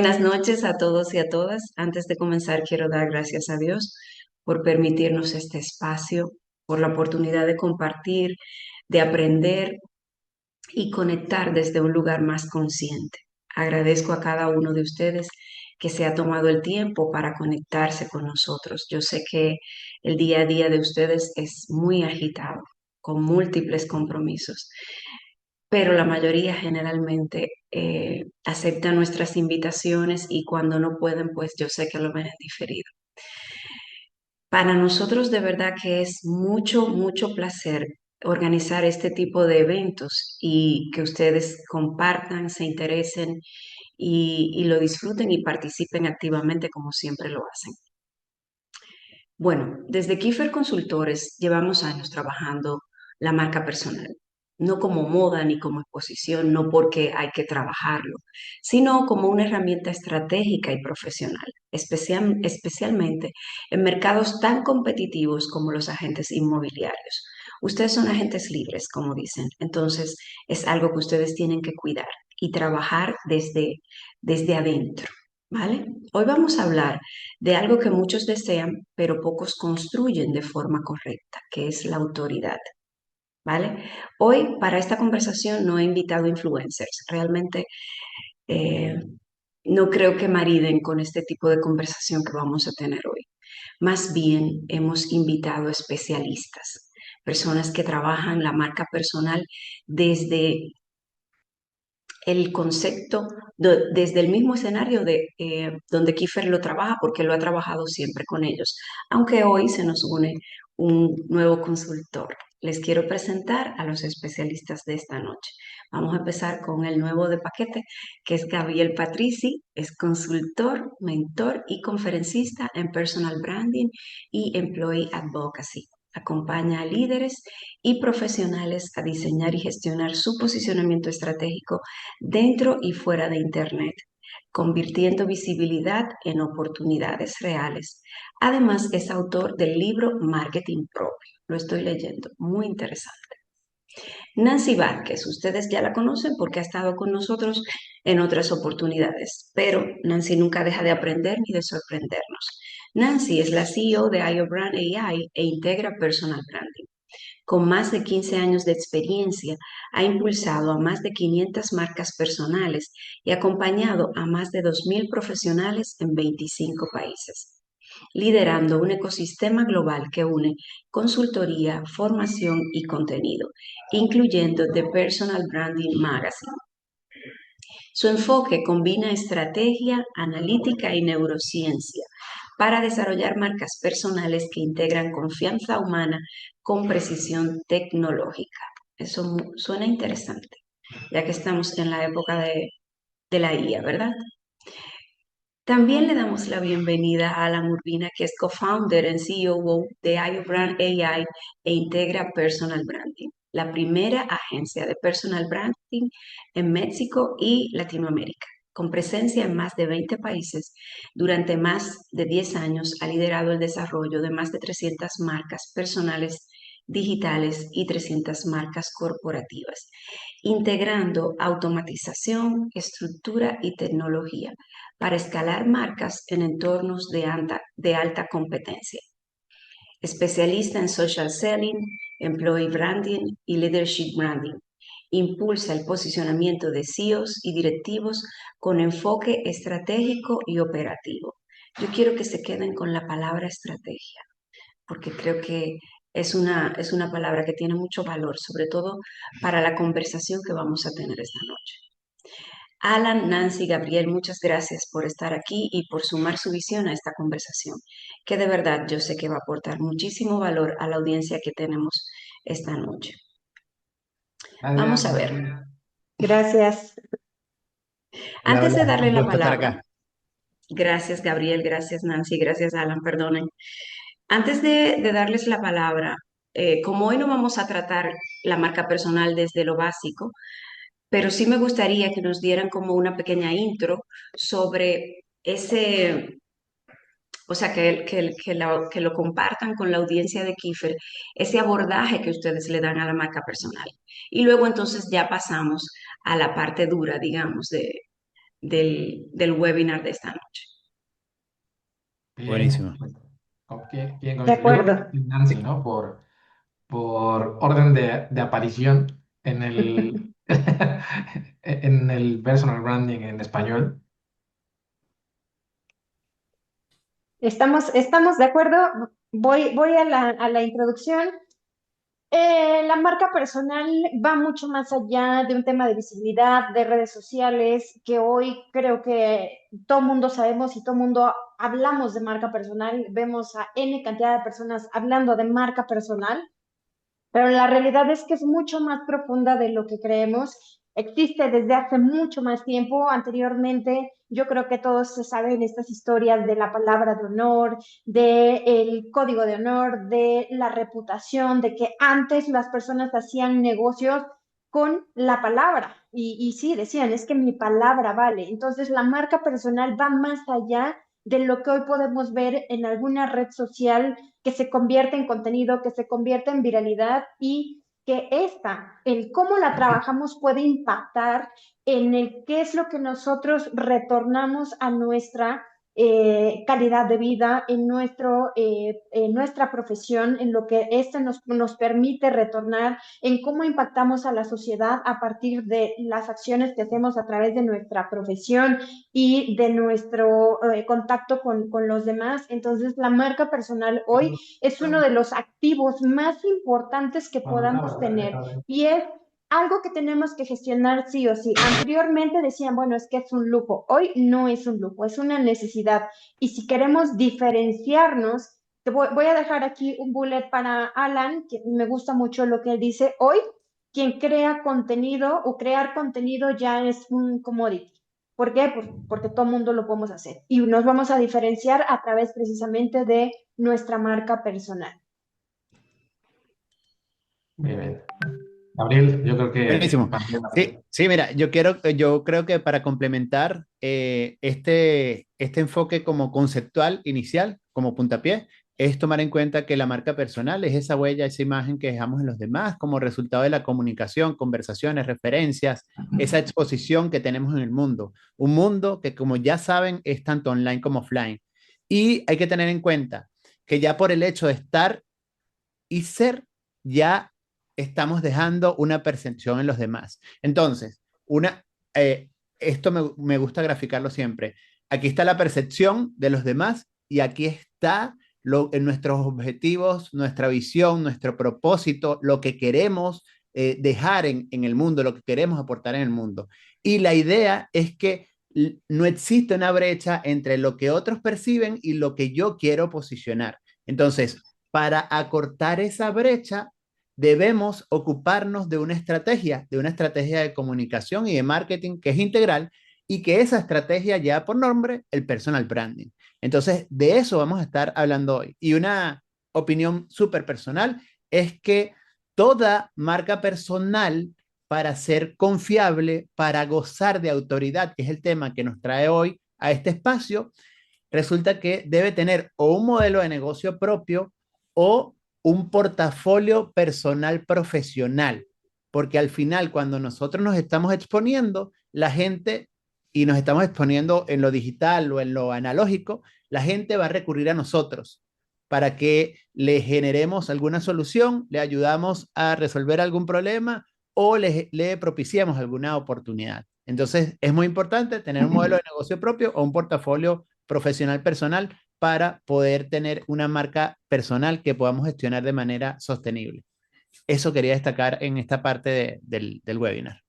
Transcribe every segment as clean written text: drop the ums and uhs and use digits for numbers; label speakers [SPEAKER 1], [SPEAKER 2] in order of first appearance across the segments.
[SPEAKER 1] Buenas noches a todos y a todas. Antes de comenzar, quiero dar gracias a Dios por permitirnos este espacio, por la oportunidad de compartir, de aprender y conectar desde un lugar más consciente. Agradezco a cada uno de ustedes que se ha tomado el tiempo para conectarse con nosotros. Yo sé que el día a día de ustedes es muy agitado, con múltiples compromisos, pero la mayoría generalmente acepta nuestras invitaciones y cuando no pueden, pues yo sé que lo ven en diferido. Para nosotros de verdad que es mucho, mucho placer organizar este tipo de eventos y que ustedes compartan, se interesen y lo disfruten y participen activamente como siempre lo hacen. Bueno, desde Kiefer Consultores llevamos años trabajando la marca personal, no como moda ni como exposición, no porque hay que trabajarlo, sino como una herramienta estratégica y profesional, especialmente en mercados tan competitivos como los agentes inmobiliarios. Ustedes son agentes libres, como dicen, entonces es algo que ustedes tienen que cuidar y trabajar desde adentro, ¿vale? Hoy vamos a hablar de algo que muchos desean, pero pocos construyen de forma correcta, que es la autoridad, ¿vale? Hoy para esta conversación no he invitado influencers, realmente eh, no creo que mariden con este tipo de conversación que vamos a tener hoy. Más bien hemos invitado especialistas, personas que trabajan la marca personal desde el concepto desde el mismo escenario de donde Kiefer lo trabaja, porque lo ha trabajado siempre con ellos, aunque hoy se nos une un nuevo consultor. Les quiero presentar a los especialistas de esta noche. Vamos a empezar con el nuevo de paquete, que es Gabriel Patrici, es consultor, mentor y conferencista en personal branding y employee advocacy. Acompaña a líderes y profesionales a diseñar y gestionar su posicionamiento estratégico dentro y fuera de Internet, convirtiendo visibilidad en oportunidades reales. Además, es autor del libro Marketing Propio. Lo estoy leyendo, muy interesante. Nancy Vázquez, ustedes ya la conocen porque ha estado con nosotros en otras oportunidades, pero Nancy nunca deja de aprender ni de sorprendernos. Nancy es la CEO de IoBrand AI e integra Personal Branding. Con más de 15 años de experiencia, ha impulsado a más de 500 marcas personales y acompañado a más de 2.000 profesionales en 25 países, liderando un ecosistema global que une consultoría, formación y contenido, incluyendo The Personal Branding Magazine. Su enfoque combina estrategia, analítica y neurociencia para desarrollar marcas personales que integran confianza humana con precisión tecnológica. Eso suena interesante, ya que estamos en la época de la IA, ¿verdad? También le damos la bienvenida a Alan Urbina, que es co-founder y CEO de IoBrand AI e integra Personal Branding, la primera agencia de personal branding en México y Latinoamérica. Con presencia en más de 20 países, durante más de 10 años ha liderado el desarrollo de más de 300 marcas personales digitales y 300 marcas corporativas, integrando automatización, estructura y tecnología para escalar marcas en entornos de alta competencia. Especialista en social selling, employee branding y leadership branding. Impulsa el posicionamiento de CEOs y directivos con enfoque estratégico y operativo. Yo quiero que se queden con la palabra estrategia, porque creo que es una palabra que tiene mucho valor, sobre todo para la conversación que vamos a tener esta noche. Alan, Nancy, Gabriel, muchas gracias por estar aquí y por sumar su visión a esta conversación, que de verdad yo sé que va a aportar muchísimo valor a la audiencia que tenemos esta noche. Vamos a ver.
[SPEAKER 2] Adelante.
[SPEAKER 3] Gracias.
[SPEAKER 2] Hola,
[SPEAKER 1] Antes
[SPEAKER 2] hola,
[SPEAKER 1] de darle
[SPEAKER 2] un
[SPEAKER 1] la
[SPEAKER 2] gusto estar
[SPEAKER 1] palabra,
[SPEAKER 2] acá.
[SPEAKER 1] gracias Gabriel, gracias Nancy, gracias Alan, perdonen. Antes de darles la palabra, como hoy no vamos a tratar la marca personal desde lo básico, pero sí me gustaría que nos dieran como una pequeña intro sobre ese, o sea, que lo compartan con la audiencia de Kiefer, ese abordaje que ustedes le dan a la marca personal. Y luego entonces ya pasamos a la parte dura, digamos, del webinar de esta noche.
[SPEAKER 2] Bien,
[SPEAKER 3] Buenísimo.
[SPEAKER 2] pues, ¿quién
[SPEAKER 4] De
[SPEAKER 2] comienza? Yo creo
[SPEAKER 4] acuerdo.
[SPEAKER 2] que Nancy, ¿no? Por orden de aparición en el, en el personal branding en español.
[SPEAKER 4] Estamos de acuerdo. Voy a la introducción. La marca personal va mucho más allá de un tema de visibilidad, de redes sociales, que hoy creo que todo mundo sabemos y todo mundo hablamos de marca personal. Vemos a N cantidad de personas hablando de marca personal. Pero la realidad es que es mucho más profunda de lo que creemos. Existe desde hace mucho más tiempo. Anteriormente, yo creo que todos se saben estas historias de la palabra de honor, del código de honor, de la reputación, de que antes las personas hacían negocios con la palabra. Y sí, decían, es que mi palabra vale. Entonces, la marca personal va más allá de lo que hoy podemos ver en alguna red social que se convierte en contenido, que se convierte en viralidad y que el cómo la trabajamos puede impactar en el qué es lo que nosotros retornamos a nuestra calidad de vida, en nuestra profesión, en lo que nos permite retornar, en cómo impactamos a la sociedad a partir de las acciones que hacemos a través de nuestra profesión y de nuestro contacto con los demás. Entonces, la marca personal hoy es uno de los activos más importantes que podamos tener y es algo que tenemos que gestionar sí o sí. Anteriormente decían, bueno, es que es un lujo. Hoy no es un lujo, es una necesidad. Y si queremos diferenciarnos, voy a dejar aquí un bullet para Alan, que me gusta mucho lo que él dice. Hoy, quien crea contenido o crear contenido ya es un commodity. ¿Por qué? Porque todo el mundo lo podemos hacer. Y nos vamos a diferenciar a través precisamente de nuestra marca personal.
[SPEAKER 2] Bien, bien. Gabriel, yo creo que
[SPEAKER 3] Buenísimo. Sí, sí, mira, yo creo que para complementar este enfoque como conceptual inicial, como puntapié, es tomar en cuenta que la marca personal es esa huella, esa imagen que dejamos en los demás como resultado de la comunicación, conversaciones, referencias, esa exposición que tenemos en el mundo. Un mundo que, como ya saben, es tanto online como offline. Y hay que tener en cuenta que ya por el hecho de estar y ser, ya estamos dejando una percepción en los demás. Entonces, eh, esto me gusta graficarlo siempre. Aquí está la percepción de los demás y aquí está en nuestros objetivos, nuestra visión, nuestro propósito, lo que queremos dejar en el mundo, lo que queremos aportar en el mundo. Y la idea es que no existe una brecha entre lo que otros perciben y lo que yo quiero posicionar. Entonces, para acortar esa brecha, debemos ocuparnos de una estrategia de comunicación y de marketing que es integral y que esa estrategia lleva por nombre el personal branding. Entonces, de eso vamos a estar hablando hoy. Y una opinión súper personal es que toda marca personal, para ser confiable, para gozar de autoridad, que es el tema que nos trae hoy a este espacio, resulta que debe tener o un modelo de negocio propio o un portafolio personal profesional, porque al final cuando nosotros nos estamos exponiendo, la gente, y nos estamos exponiendo en lo digital o en lo analógico, la gente va a recurrir a nosotros para que le generemos alguna solución, le ayudamos a resolver algún problema o le propiciamos alguna oportunidad. Entonces, es muy importante tener un modelo de negocio propio o un portafolio profesional personal para poder tener una marca personal que podamos gestionar de manera sostenible. Eso quería destacar en esta parte del webinar.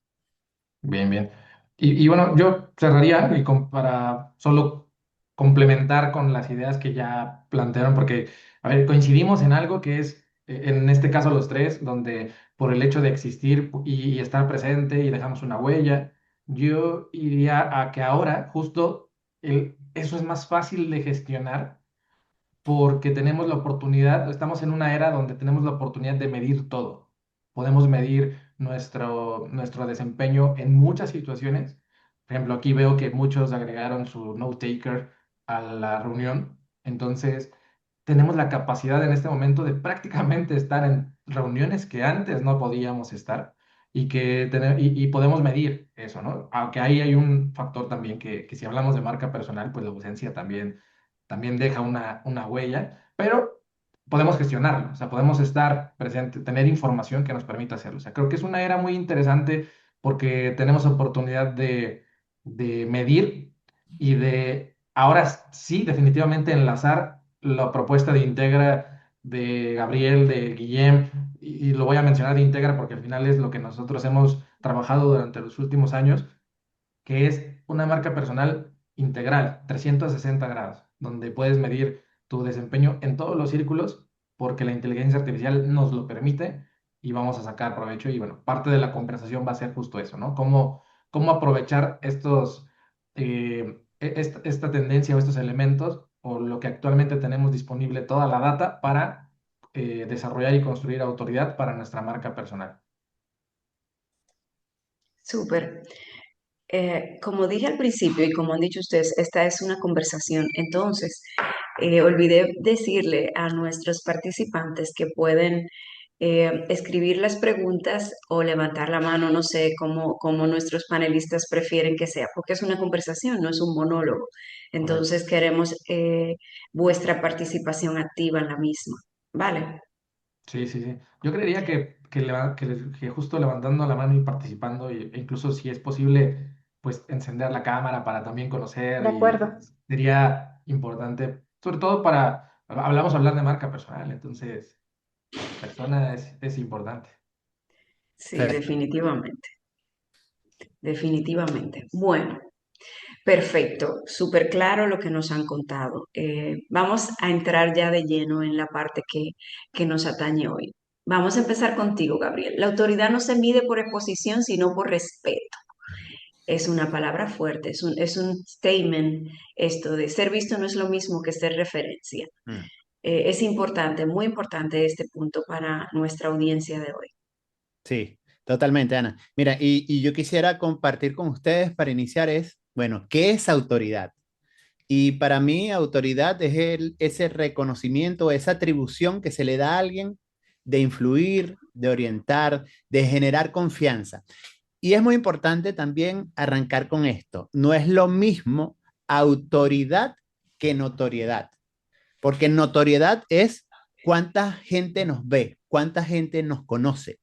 [SPEAKER 2] bien, bien. Y bueno, yo cerraría para solo complementar con las ideas que ya plantearon, porque, a ver, coincidimos en algo que es, en este caso los tres, donde por el hecho de existir y estar presente y dejamos una huella, yo iría a que ahora justo eso es más fácil de gestionar porque tenemos la oportunidad, estamos en una era donde tenemos la oportunidad de medir todo. Podemos medir nuestro desempeño en muchas situaciones. Por ejemplo, aquí veo que muchos agregaron su note taker a la reunión. Entonces, tenemos la capacidad en este momento de prácticamente estar en reuniones que antes no podíamos estar. y podemos medir eso, ¿no? Aunque ahí hay un factor también que si hablamos de marca personal, pues la ausencia también deja una huella, pero podemos gestionarlo, o sea, podemos estar presente, tener información que nos permita hacerlo. O sea, creo que es una era muy interesante porque tenemos oportunidad de medir y de ahora sí definitivamente enlazar la propuesta de Integra de Gabriel, de Guillem, y lo voy a mencionar de Integra porque al final es lo que nosotros hemos trabajado durante los últimos años, que es una marca personal integral, 360 grados, donde puedes medir tu desempeño en todos los círculos porque la inteligencia artificial nos lo permite y vamos a sacar provecho. Y bueno, parte de la conversación va a ser justo eso, ¿no? Cómo aprovechar esta tendencia o estos elementos o lo que actualmente tenemos disponible, toda la data para desarrollar y construir autoridad para nuestra marca personal.
[SPEAKER 1] Súper. Como dije al principio y como han dicho ustedes, esta es una conversación. Entonces, olvidé decirle a nuestros participantes que pueden escribir las preguntas o levantar la mano, no sé cómo nuestros panelistas prefieren que sea, porque es una conversación, no es un monólogo.
[SPEAKER 2] Correcto.
[SPEAKER 1] Entonces, queremos vuestra participación activa en la misma. ¿Vale?
[SPEAKER 2] Sí, sí, sí. Yo creería que justo levantando la mano y participando, e incluso si es posible, pues encender la cámara para también conocer
[SPEAKER 4] De
[SPEAKER 2] y
[SPEAKER 4] acuerdo.
[SPEAKER 2] sería importante, sobre todo hablamos hablar de marca personal, entonces persona es importante.
[SPEAKER 1] Sí,
[SPEAKER 3] Perfecto.
[SPEAKER 1] definitivamente, definitivamente. Bueno. Perfecto, súper claro lo que nos han contado. Vamos a entrar ya de lleno en la parte que nos atañe hoy. Vamos a empezar contigo, Gabriel. La autoridad no se mide por exposición, sino por respeto. Es una palabra fuerte, es un statement esto de ser visto no es lo mismo que ser referencia.
[SPEAKER 3] Mm.
[SPEAKER 1] Es importante, muy importante este punto para nuestra audiencia de hoy.
[SPEAKER 3] Sí, totalmente, Ana. Mira, y yo quisiera compartir con ustedes para iniciar bueno, ¿qué es autoridad? Y para mí, autoridad es ese reconocimiento, esa atribución que se le da a alguien de influir, de orientar, de generar confianza. Y es muy importante también arrancar con esto. No es lo mismo autoridad que notoriedad, porque notoriedad es cuánta gente nos ve, cuánta gente nos conoce,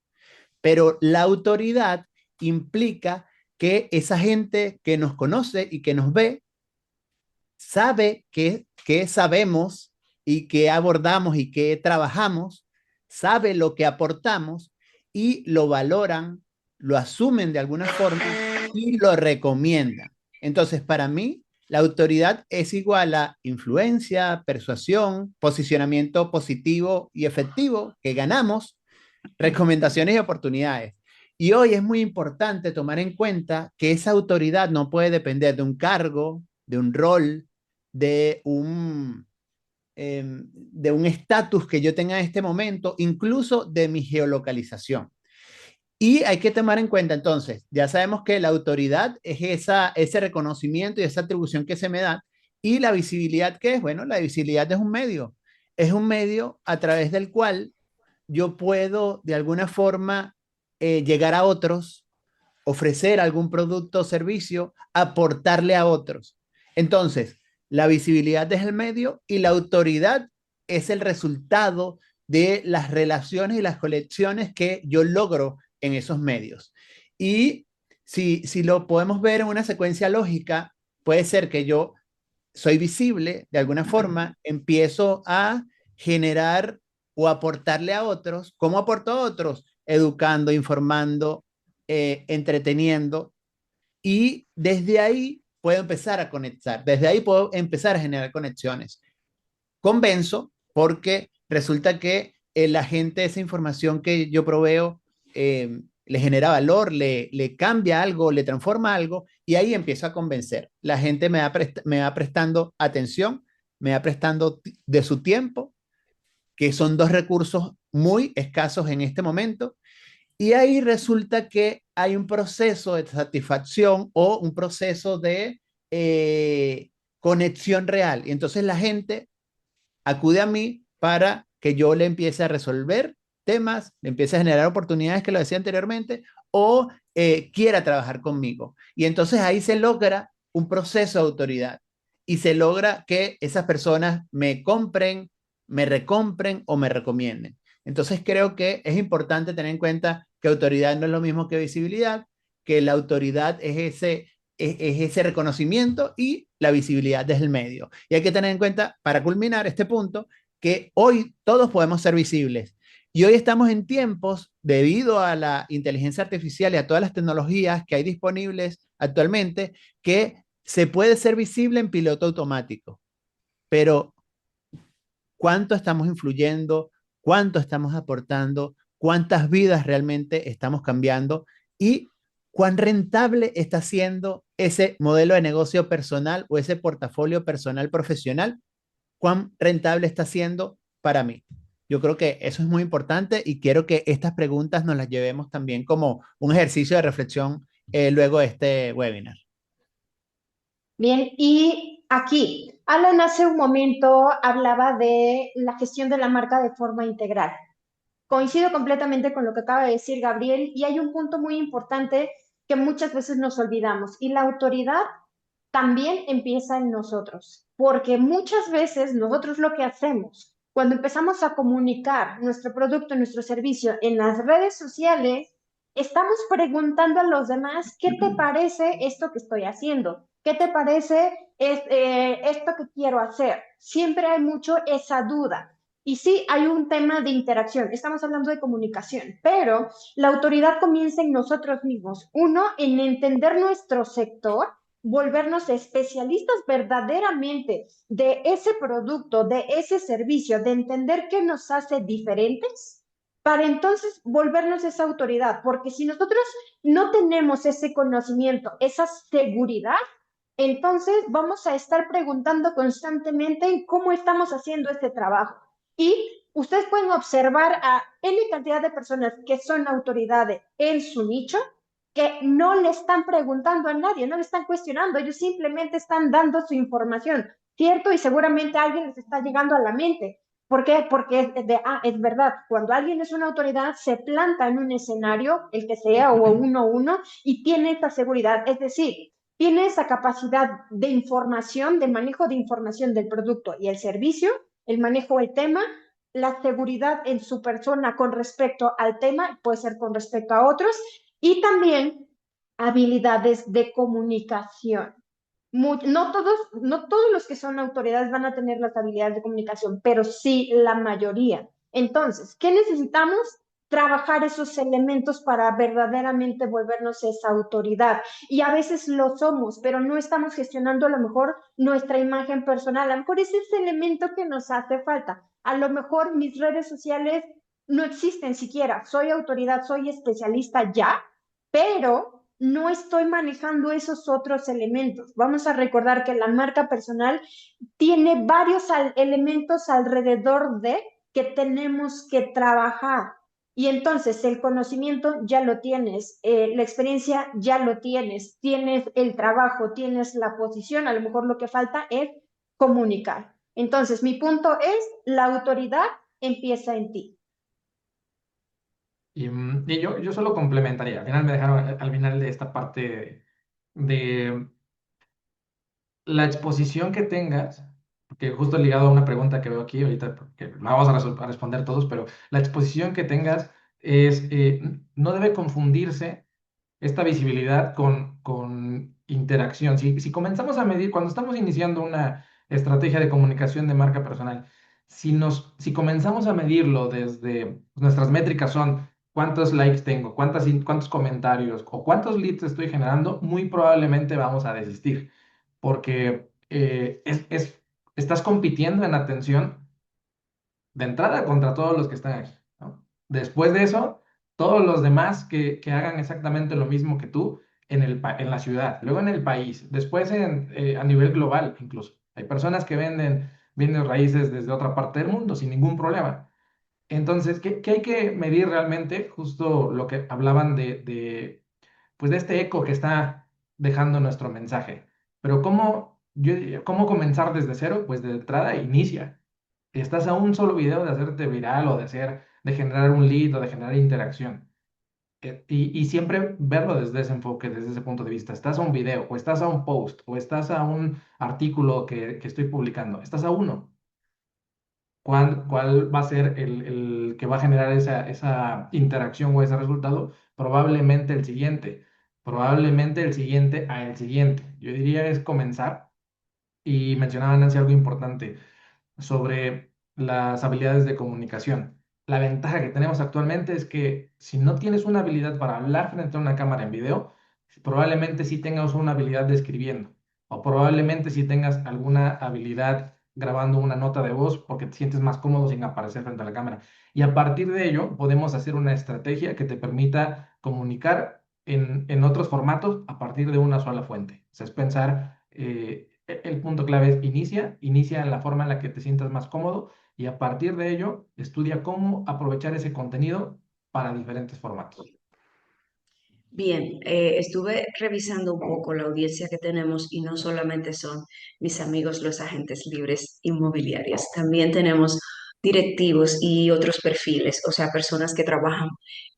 [SPEAKER 3] pero la autoridad implica que esa gente que nos conoce y que nos ve sabe que sabemos y que abordamos y que trabajamos, sabe lo que aportamos y lo valoran, lo asumen de alguna forma y lo recomiendan. Entonces, para mí, la autoridad es igual a influencia, persuasión, posicionamiento positivo y efectivo que ganamos, recomendaciones y oportunidades. Y hoy es muy importante tomar en cuenta que esa autoridad no puede depender de un cargo, de un rol, de de un estatus que yo tenga en este momento, incluso de mi geolocalización. Y hay que tomar en cuenta entonces, ya sabemos que la autoridad es ese reconocimiento y esa atribución que se me da, y la visibilidad que es, bueno, la visibilidad es un medio a través del cual yo puedo de alguna forma llegar a otros, ofrecer algún producto o servicio, aportarle a otros. Entonces, la visibilidad es el medio y la autoridad es el resultado de las relaciones y las colecciones que yo logro en esos medios. Y si lo podemos ver en una secuencia lógica, puede ser que yo soy visible, de alguna forma, empiezo a generar o aportarle a otros. ¿Cómo aporto a otros? Educando, informando, entreteniendo. Y desde ahí puedo empezar a conectar, desde ahí puedo empezar a generar conexiones. Convenzo porque resulta que la gente esa información que yo proveo le genera valor, le cambia algo, le transforma algo y ahí empiezo a convencer. La gente me va prestando atención, me va prestando de su tiempo, que son dos recursos muy escasos en este momento, y ahí resulta que hay un proceso de satisfacción o un proceso de conexión real. Y entonces la gente acude a mí para que yo le empiece a resolver temas, le empiece a generar oportunidades que lo decía anteriormente, o quiera trabajar conmigo. Y entonces ahí se logra un proceso de autoridad y se logra que esas personas me compren, me recompren o me recomienden. Entonces creo que es importante tener en cuenta que autoridad no es lo mismo que visibilidad, que la autoridad es ese reconocimiento y la visibilidad desde el medio. Y hay que tener en cuenta, para culminar este punto, que hoy todos podemos ser visibles. Y hoy estamos en tiempos, debido a la inteligencia artificial y a todas las tecnologías que hay disponibles actualmente, que se puede ser visible en piloto automático. Pero ¿cuánto estamos influyendo? ¿Cuánto estamos aportando? ¿Cuántas vidas realmente estamos cambiando? Y cuán rentable está siendo ese modelo de negocio personal o ese portafolio personal profesional, cuán rentable está siendo para mí. Yo creo que eso es muy importante y quiero que estas preguntas nos las llevemos también como un ejercicio de reflexión luego de este webinar.
[SPEAKER 4] Bien, y aquí, Alan hace un momento hablaba de la gestión de la marca de forma integral. Coincido completamente con lo que acaba de decir Gabriel y hay un punto muy importante que muchas veces nos olvidamos y la autoridad también empieza en nosotros, porque muchas veces nosotros lo que hacemos cuando empezamos a comunicar nuestro producto, nuestro servicio en las redes sociales, estamos preguntando a los demás, ¿qué te parece esto que estoy haciendo? ¿Qué te parece esto que quiero hacer? Siempre hay mucho esa duda. Y sí, hay un tema de interacción, estamos hablando de comunicación, pero la autoridad comienza en nosotros mismos. Uno, en entender nuestro sector, volvernos especialistas verdaderamente de ese producto, de ese servicio, de entender qué nos hace diferentes, para entonces volvernos esa autoridad, porque si nosotros no tenemos ese conocimiento, esa seguridad, entonces vamos a estar preguntando constantemente cómo estamos haciendo este trabajo. Y ustedes pueden observar a N cantidad de personas que son autoridades en su nicho, que no le están preguntando a nadie, no le están cuestionando, ellos simplemente están dando su información, ¿cierto? Y seguramente alguien les está llegando a la mente. ¿Por qué? Porque es verdad, cuando alguien es una autoridad, se planta en un escenario, el que sea, o uno a uno, y tiene esta seguridad. Es decir, tiene esa capacidad de información, de manejo de información del producto y el servicio, el manejo del tema, la seguridad en su persona con respecto al tema, puede ser con respecto a otros, y también habilidades de comunicación. No todos los que son autoridades van a tener las habilidades de comunicación, pero sí la mayoría. Entonces, ¿qué necesitamos? Trabajar esos elementos para verdaderamente volvernos esa autoridad. Y a veces lo somos, pero no estamos gestionando a lo mejor nuestra imagen personal. A lo mejor es ese elemento que nos hace falta. A lo mejor mis redes sociales no existen siquiera. Soy autoridad, soy especialista ya, pero no estoy manejando esos otros elementos. Vamos a recordar que la marca personal tiene varios elementos alrededor de que tenemos que trabajar. Y entonces el conocimiento ya lo tienes, la experiencia ya lo tienes, tienes el trabajo, tienes la posición, a lo mejor lo que falta es comunicar. Entonces mi punto es, la autoridad empieza en ti.
[SPEAKER 2] Y yo solo complementaría. Al final me dejaron al final de esta parte de la exposición que tengas, porque justo ligado a una pregunta que veo aquí ahorita, porque la vamos a responder todos, pero la exposición que tengas es, no debe confundirse esta visibilidad con interacción. Si comenzamos a medir, cuando estamos iniciando una estrategia de comunicación de marca personal, si comenzamos a medirlo desde nuestras métricas son cuántos likes tengo, cuántos comentarios o cuántos leads estoy generando, muy probablemente vamos a desistir, porque estás compitiendo en atención de entrada contra todos los que están aquí, ¿no? Después de eso, todos los demás que hagan exactamente lo mismo que tú en la ciudad, luego en el país, después a nivel global incluso. Hay personas que venden bienes raíces desde otra parte del mundo sin ningún problema. Entonces, ¿qué hay que medir realmente? Justo lo que hablaban pues de este eco que está dejando nuestro mensaje. Pero ¿cómo comenzar desde cero? Pues de entrada inicia. Estás a un solo video de hacerte viral o de generar un lead o de generar interacción. Y siempre verlo desde ese enfoque, desde ese punto de vista. Estás a un video, o estás a un post, o estás a un artículo que estoy publicando. Estás a uno. ¿Cuál va a ser el que va a generar esa interacción o ese resultado? Probablemente el siguiente a el siguiente. Yo diría es comenzar. Y mencionaba Nancy algo importante sobre las habilidades de comunicación. La ventaja que tenemos actualmente es que si no tienes una habilidad para hablar frente a una cámara en video, probablemente sí tengas una habilidad de escribiendo o probablemente sí tengas alguna habilidad grabando una nota de voz porque te sientes más cómodo sin aparecer frente a la cámara. Y a partir de ello podemos hacer una estrategia que te permita comunicar en otros formatos a partir de una sola fuente. O sea, es pensar, el punto clave es inicia en la forma en la que te sientas más cómodo y a partir de ello estudia cómo aprovechar ese contenido para diferentes formatos.
[SPEAKER 1] Bien, estuve revisando un poco la audiencia que tenemos y no solamente son mis amigos los agentes libres inmobiliarios, también tenemos directivos y otros perfiles, o sea, personas que trabajan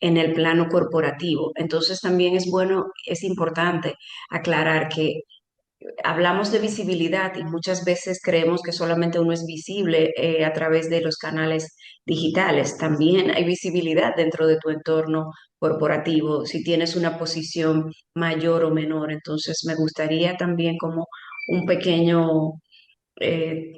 [SPEAKER 1] en el plano corporativo. Entonces también es bueno, es importante aclarar que hablamos de visibilidad y muchas veces creemos que solamente uno es visible a través de los canales digitales. También hay visibilidad dentro de tu entorno corporativo, si tienes una posición mayor o menor. Entonces, me gustaría también como un pequeño, eh,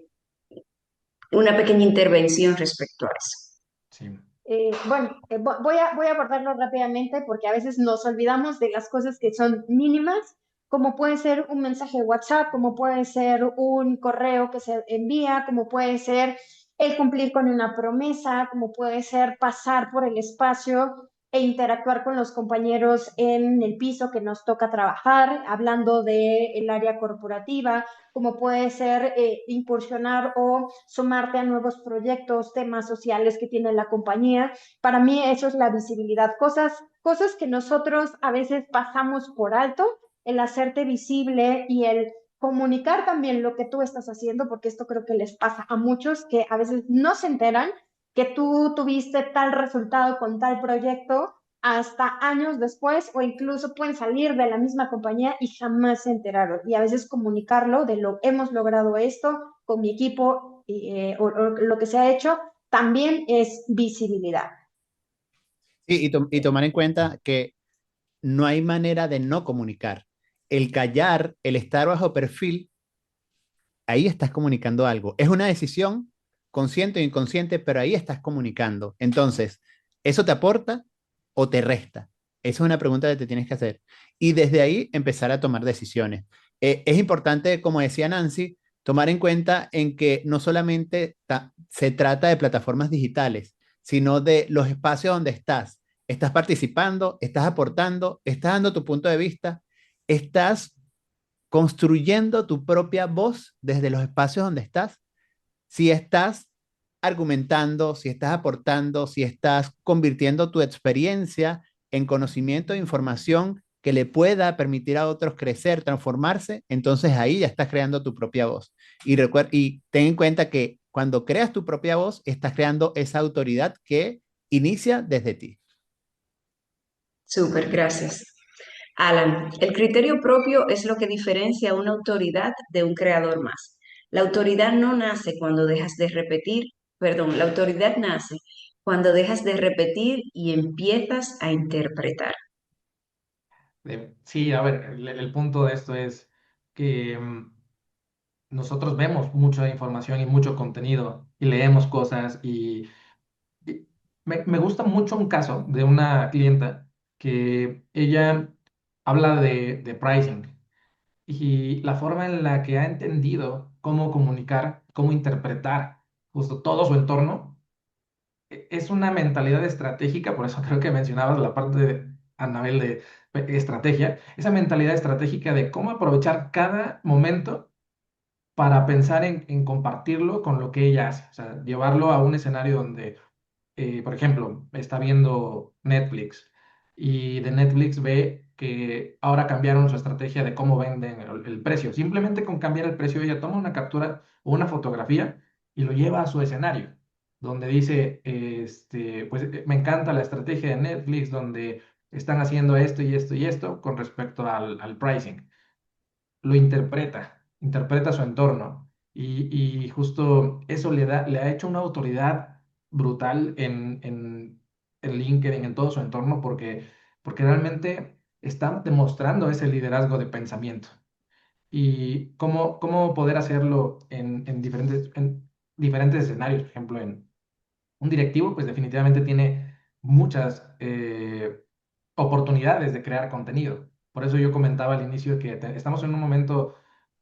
[SPEAKER 1] una pequeña intervención respecto a eso.
[SPEAKER 2] Sí,
[SPEAKER 4] Voy a abordarlo rápidamente porque a veces nos olvidamos de las cosas que son mínimas, como puede ser un mensaje de WhatsApp, como puede ser un correo que se envía, como puede ser el cumplir con una promesa, como puede ser pasar por el espacio e interactuar con los compañeros en el piso que nos toca trabajar, hablando del área corporativa, como puede ser incursionar o sumarte a nuevos proyectos, temas sociales que tiene la compañía. Para mí eso es la visibilidad, cosas que nosotros a veces pasamos por alto, el hacerte visible y el comunicar también lo que tú estás haciendo, porque esto creo que les pasa a muchos que a veces no se enteran que tú tuviste tal resultado con tal proyecto hasta años después o incluso pueden salir de la misma compañía y jamás se enteraron. Y a veces comunicarlo de lo hemos logrado esto con mi equipo o lo que se ha hecho también es visibilidad.
[SPEAKER 3] Y tomar en cuenta que no hay manera de no comunicar. El callar, el estar bajo perfil, ahí estás comunicando algo. Es una decisión consciente o inconsciente, pero ahí estás comunicando. Entonces, ¿eso te aporta o te resta? Esa es una pregunta que te tienes que hacer. Y desde ahí empezar a tomar decisiones. Es importante, como decía Nancy, tomar en cuenta en que no solamente se trata de plataformas digitales, sino de los espacios donde estás. Estás participando, estás aportando, estás dando tu punto de vista, estás construyendo tu propia voz desde los espacios donde estás. Si estás argumentando, si estás aportando, si estás convirtiendo tu experiencia en conocimiento e información que le pueda permitir a otros crecer, transformarse, entonces ahí ya estás creando tu propia voz. Y ten en cuenta que cuando creas tu propia voz, estás creando esa autoridad que inicia desde ti.
[SPEAKER 1] Súper, gracias. Alan, el criterio propio es lo que diferencia a una autoridad de un creador más. La autoridad no nace cuando dejas de repetir, perdón, la autoridad nace cuando dejas de repetir y empiezas a interpretar.
[SPEAKER 2] Sí, a ver, el punto de esto es que nosotros vemos mucha información y mucho contenido y leemos cosas y me gusta mucho un caso de una clienta que ella habla de pricing y la forma en la que ha entendido cómo comunicar, cómo interpretar justo todo su entorno, es una mentalidad estratégica, por eso creo que mencionabas la parte de Anabel de estrategia, esa mentalidad estratégica de cómo aprovechar cada momento para pensar en compartirlo con lo que ella hace, o sea, llevarlo a un escenario donde por ejemplo, está viendo Netflix y de Netflix ve que ahora cambiaron su estrategia de cómo venden el precio. Simplemente con cambiar el precio, ella toma una captura o una fotografía y lo lleva a su escenario, donde dice, pues me encanta la estrategia de Netflix, donde están haciendo esto y esto y esto con respecto al pricing. Lo interpreta su entorno y justo eso le ha hecho una autoridad brutal en LinkedIn, en todo su entorno, porque realmente están demostrando ese liderazgo de pensamiento. Y cómo poder hacerlo en diferentes escenarios. Por ejemplo, en un directivo, pues definitivamente tiene muchas oportunidades de crear contenido. Por eso yo comentaba al inicio que estamos en un momento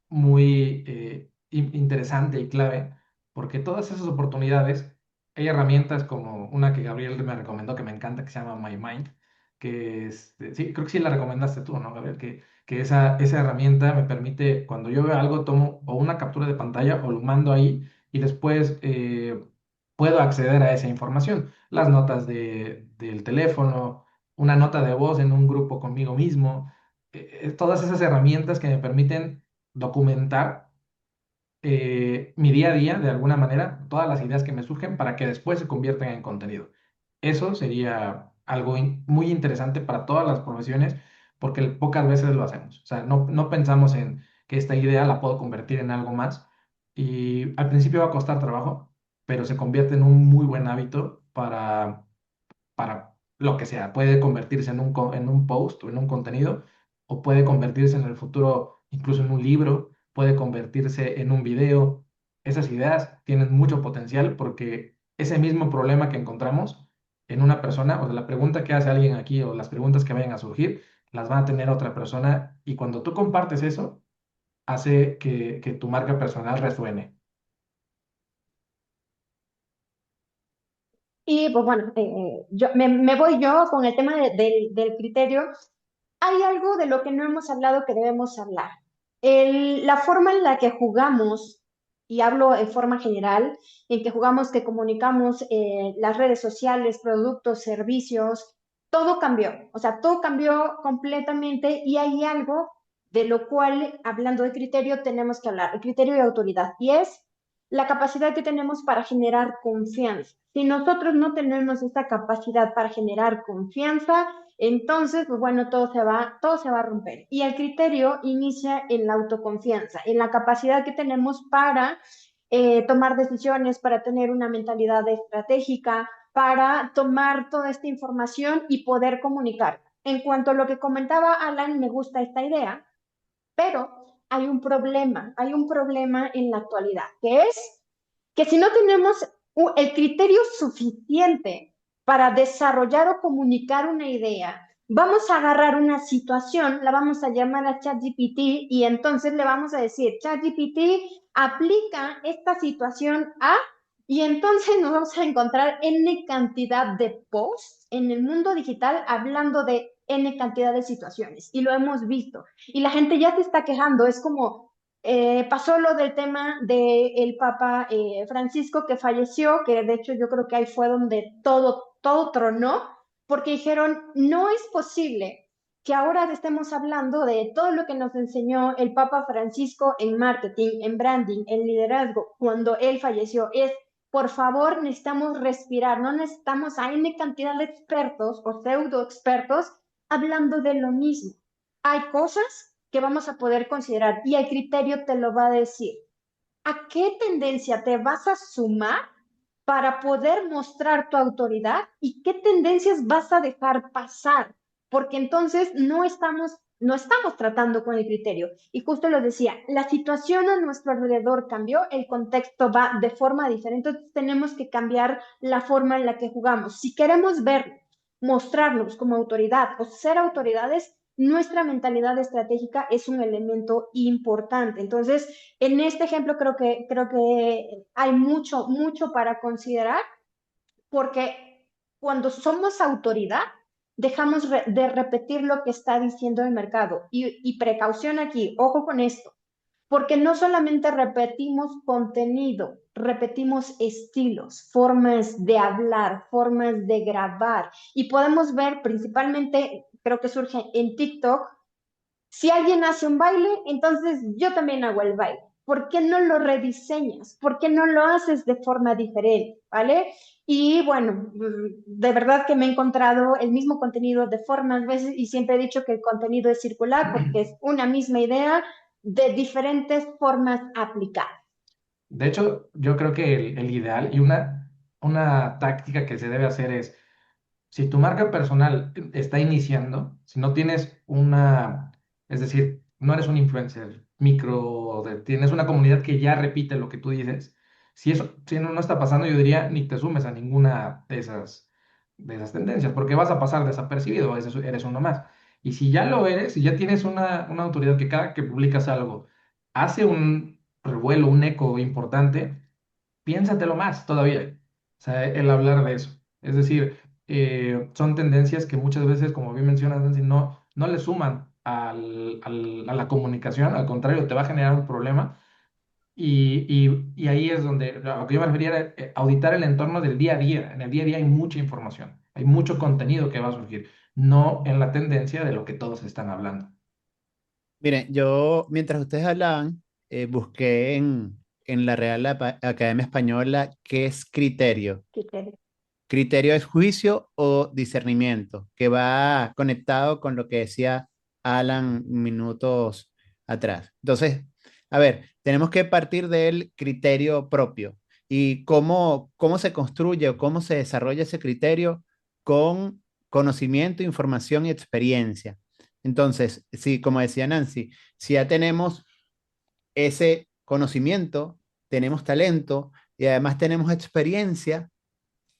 [SPEAKER 2] muy interesante y clave, porque todas esas oportunidades, hay herramientas como una que Gabriel me recomendó que me encanta, que se llama My Mind, que sí, creo que sí la recomendaste tú, ¿no, Gabriel? Que esa herramienta me permite, cuando yo veo algo, tomo o una captura de pantalla o lo mando ahí y después puedo acceder a esa información. Las notas del teléfono, una nota de voz en un grupo conmigo mismo, todas esas herramientas que me permiten documentar mi día a día de alguna manera, todas las ideas que me surgen para que después se conviertan en contenido. Eso sería algo muy interesante para todas las profesiones porque pocas veces lo hacemos. O sea, no pensamos en que esta idea la puedo convertir en algo más y al principio va a costar trabajo, pero se convierte en un muy buen hábito para lo que sea. Puede convertirse en un post o en un contenido, o puede convertirse en el futuro incluso en un libro, puede convertirse en un video. Esas ideas tienen mucho potencial porque ese mismo problema que encontramos en una persona, o de la pregunta que hace alguien aquí, o las preguntas que vayan a surgir, las va a tener otra persona. Y cuando tú compartes eso, hace que tu marca personal resuene.
[SPEAKER 4] Y pues bueno, me voy yo con el tema del criterio. Hay algo de lo que no hemos hablado que debemos hablar. La forma en la que jugamos, y hablo en forma general, en que jugamos, que comunicamos las redes sociales, productos, servicios, todo cambió. O sea, todo cambió completamente y hay algo de lo cual, hablando de criterio, tenemos que hablar, el criterio de autoridad, y es la capacidad que tenemos para generar confianza. Si nosotros no tenemos esta capacidad para generar confianza, entonces, pues bueno, todo se va a romper. Y el criterio inicia en la autoconfianza, en la capacidad que tenemos para tomar decisiones, para tener una mentalidad estratégica, para tomar toda esta información y poder comunicar. En cuanto a lo que comentaba Alan, me gusta esta idea, pero hay un problema en la actualidad, que es que si no tenemos el criterio suficiente para desarrollar o comunicar una idea, vamos a agarrar una situación, la vamos a llamar a ChatGPT y entonces le vamos a decir, ChatGPT, aplica esta situación a, y entonces nos vamos a encontrar N cantidad de posts en el mundo digital hablando de N cantidad de situaciones y lo hemos visto. Y la gente ya se está quejando, es como, pasó lo del tema del Papa Francisco que falleció, que de hecho yo creo que ahí fue donde todo tronó, porque dijeron, no es posible que ahora estemos hablando de todo lo que nos enseñó el Papa Francisco en marketing, en branding, en liderazgo, cuando él falleció. Por favor, necesitamos respirar, no necesitamos a N cantidad de expertos o pseudo expertos hablando de lo mismo. Hay cosas que vamos a poder considerar y el criterio te lo va a decir. ¿A qué tendencia te vas a sumar para poder mostrar tu autoridad y qué tendencias vas a dejar pasar? Porque entonces no estamos tratando con el criterio. Y justo lo decía, la situación a nuestro alrededor cambió, el contexto va de forma diferente, entonces tenemos que cambiar la forma en la que jugamos. Si queremos ver, mostrarnos como autoridad o ser autoridades, nuestra mentalidad estratégica es un elemento importante. Entonces, en este ejemplo creo que hay mucho para considerar porque cuando somos autoridad, dejamos de repetir lo que está diciendo el mercado. Y precaución aquí, ojo con esto, porque no solamente repetimos contenido, repetimos estilos, formas de hablar, formas de grabar. Y podemos ver principalmente, creo que surge en TikTok, si alguien hace un baile, entonces yo también hago el baile. ¿por qué no lo rediseñas? ¿Por qué no lo haces de forma diferente? ¿Vale? Y bueno, de verdad que me he encontrado el mismo contenido de formas veces y siempre he dicho que el contenido es circular porque es una misma idea de diferentes formas aplicadas.
[SPEAKER 2] De hecho, yo creo que el ideal y una táctica que se debe hacer es, si tu marca personal está iniciando, si no tienes es decir, no eres un influencer micro, tienes una comunidad que ya repite lo que tú dices, si no está pasando, yo diría, ni te sumes a ninguna de esas tendencias, porque vas a pasar desapercibido, eres uno más. Y si ya lo eres, si ya tienes una autoridad que cada que publicas algo hace un revuelo, un eco importante, piénsatelo más todavía. O sea, el hablar de eso. Es decir, son tendencias que muchas veces, como bien mencionas, Nancy, no le suman a la comunicación, al contrario, te va a generar un problema. Y ahí es donde, a lo que yo me refería era auditar el entorno del día a día. En el día a día hay mucha información, hay mucho contenido que va a surgir, no en la tendencia de lo que todos están hablando.
[SPEAKER 3] Miren, yo mientras ustedes hablaban, busqué en la Real Academia Española qué es criterio.
[SPEAKER 4] Criterio.
[SPEAKER 3] Criterio es juicio o discernimiento, que va conectado con lo que decía Alan minutos atrás. Entonces, a ver, tenemos que partir del criterio propio y cómo se construye o cómo se desarrolla ese criterio con conocimiento, información y experiencia. Entonces, sí, como decía Nancy, si ya tenemos ese conocimiento, tenemos talento y además tenemos experiencia,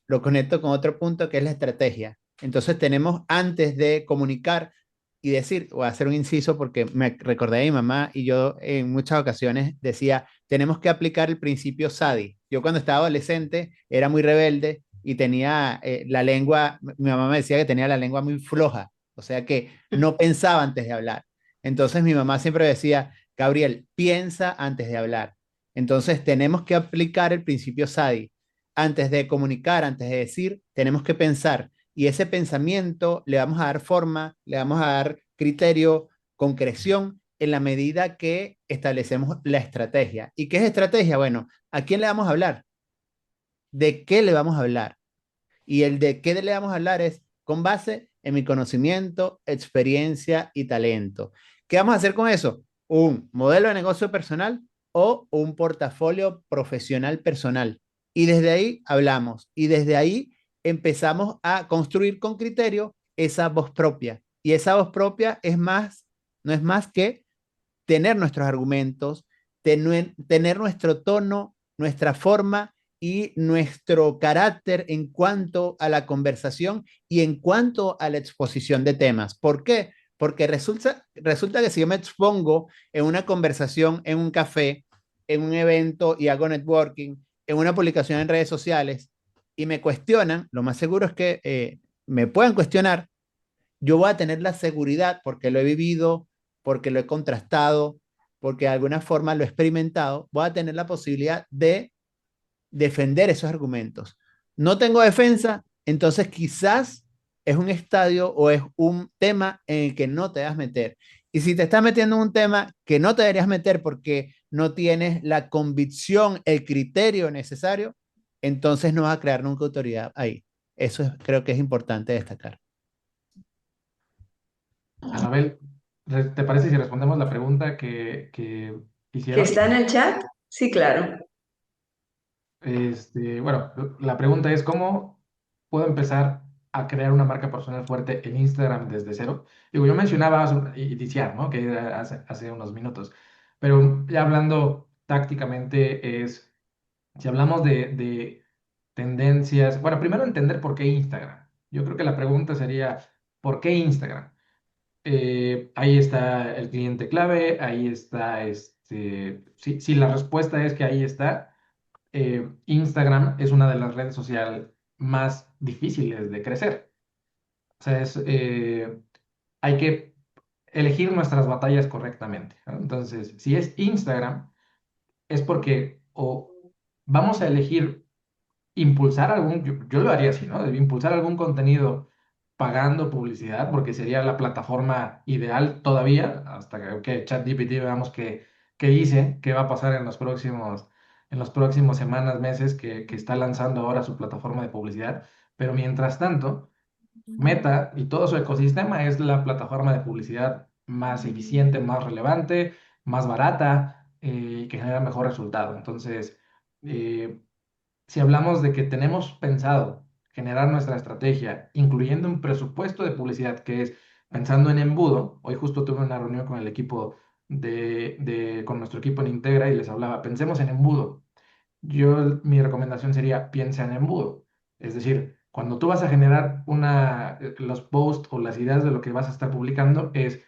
[SPEAKER 3] lo conecto con otro punto que es la estrategia. Entonces tenemos antes de comunicar y decir, o hacer un inciso porque me recordé de mi mamá y yo en muchas ocasiones decía, tenemos que aplicar el principio SADI. Yo cuando estaba adolescente era muy rebelde y tenía la lengua, mi mamá me decía que tenía la lengua muy floja, o sea que no pensaba antes de hablar. Entonces mi mamá siempre decía, Gabriel, piensa antes de hablar. Entonces tenemos que aplicar el principio SADI antes de comunicar, antes de decir, tenemos que pensar. Y ese pensamiento le vamos a dar forma, le vamos a dar criterio, concreción, en la medida que establecemos la estrategia. ¿Y qué es estrategia? Bueno, ¿a quién le vamos a hablar? ¿De qué le vamos a hablar? Y el de qué le vamos a hablar es con base en mi conocimiento, experiencia y talento. ¿Qué vamos a hacer con eso? Un modelo de negocio personal o un portafolio profesional personal. Y desde ahí hablamos y desde ahí empezamos a construir con criterio esa voz propia. Y esa voz propia no es más que tener nuestros argumentos, tener nuestro tono, nuestra forma y nuestro carácter en cuanto a la conversación y en cuanto a la exposición de temas. ¿Por qué? Porque resulta que si yo me expongo en una conversación, en un café, en un evento y hago networking, en una publicación en redes sociales y me cuestionan, lo más seguro es que me puedan cuestionar, yo voy a tener la seguridad porque lo he vivido, porque lo he contrastado, porque de alguna forma lo he experimentado, voy a tener la posibilidad de defender esos argumentos. No tengo defensa, entonces quizás es un estadio o es un tema en el que no te vas a meter. Y si te estás metiendo en un tema que no te deberías meter porque no tienes la convicción, el criterio necesario, entonces no vas a crear nunca autoridad ahí. Creo que es importante destacar.
[SPEAKER 2] Anabel, ¿te parece si respondemos la pregunta que
[SPEAKER 1] ¿Que
[SPEAKER 2] hicieron?
[SPEAKER 1] está en el chat? Sí, claro.
[SPEAKER 2] Bueno, la pregunta es, ¿cómo puedo empezar a crear una marca personal fuerte en Instagram desde cero? Digo, yo mencionaba iniciar, ¿no? Que era hace unos minutos, pero ya hablando tácticamente es, si hablamos de tendencias, bueno, primero entender por qué Instagram. Yo creo que la pregunta sería, ¿por qué Instagram? Ahí está el cliente clave, ahí está, si la respuesta es que ahí está, Instagram es una de las redes sociales más difíciles de crecer. O sea, hay que elegir nuestras batallas correctamente, ¿no? Entonces, si es Instagram, es porque o vamos a elegir impulsar yo lo haría así, ¿no? De impulsar algún contenido pagando publicidad, porque sería la plataforma ideal todavía, hasta que ChatGPT veamos qué hice, qué va a pasar en los próximos semanas, meses que está lanzando ahora su plataforma de publicidad. Pero mientras tanto, Meta y todo su ecosistema es la plataforma de publicidad más eficiente, más relevante, más barata y que genera mejor resultado. Entonces, eh, si hablamos de que tenemos pensado generar nuestra estrategia, incluyendo un presupuesto de publicidad que es pensando en embudo, hoy justo tuve una reunión con el equipo con nuestro equipo en Integra y les hablaba, pensemos en embudo. Mi recomendación sería piensa en embudo. Es decir, cuando tú vas a generar los posts o las ideas de lo que vas a estar publicando, es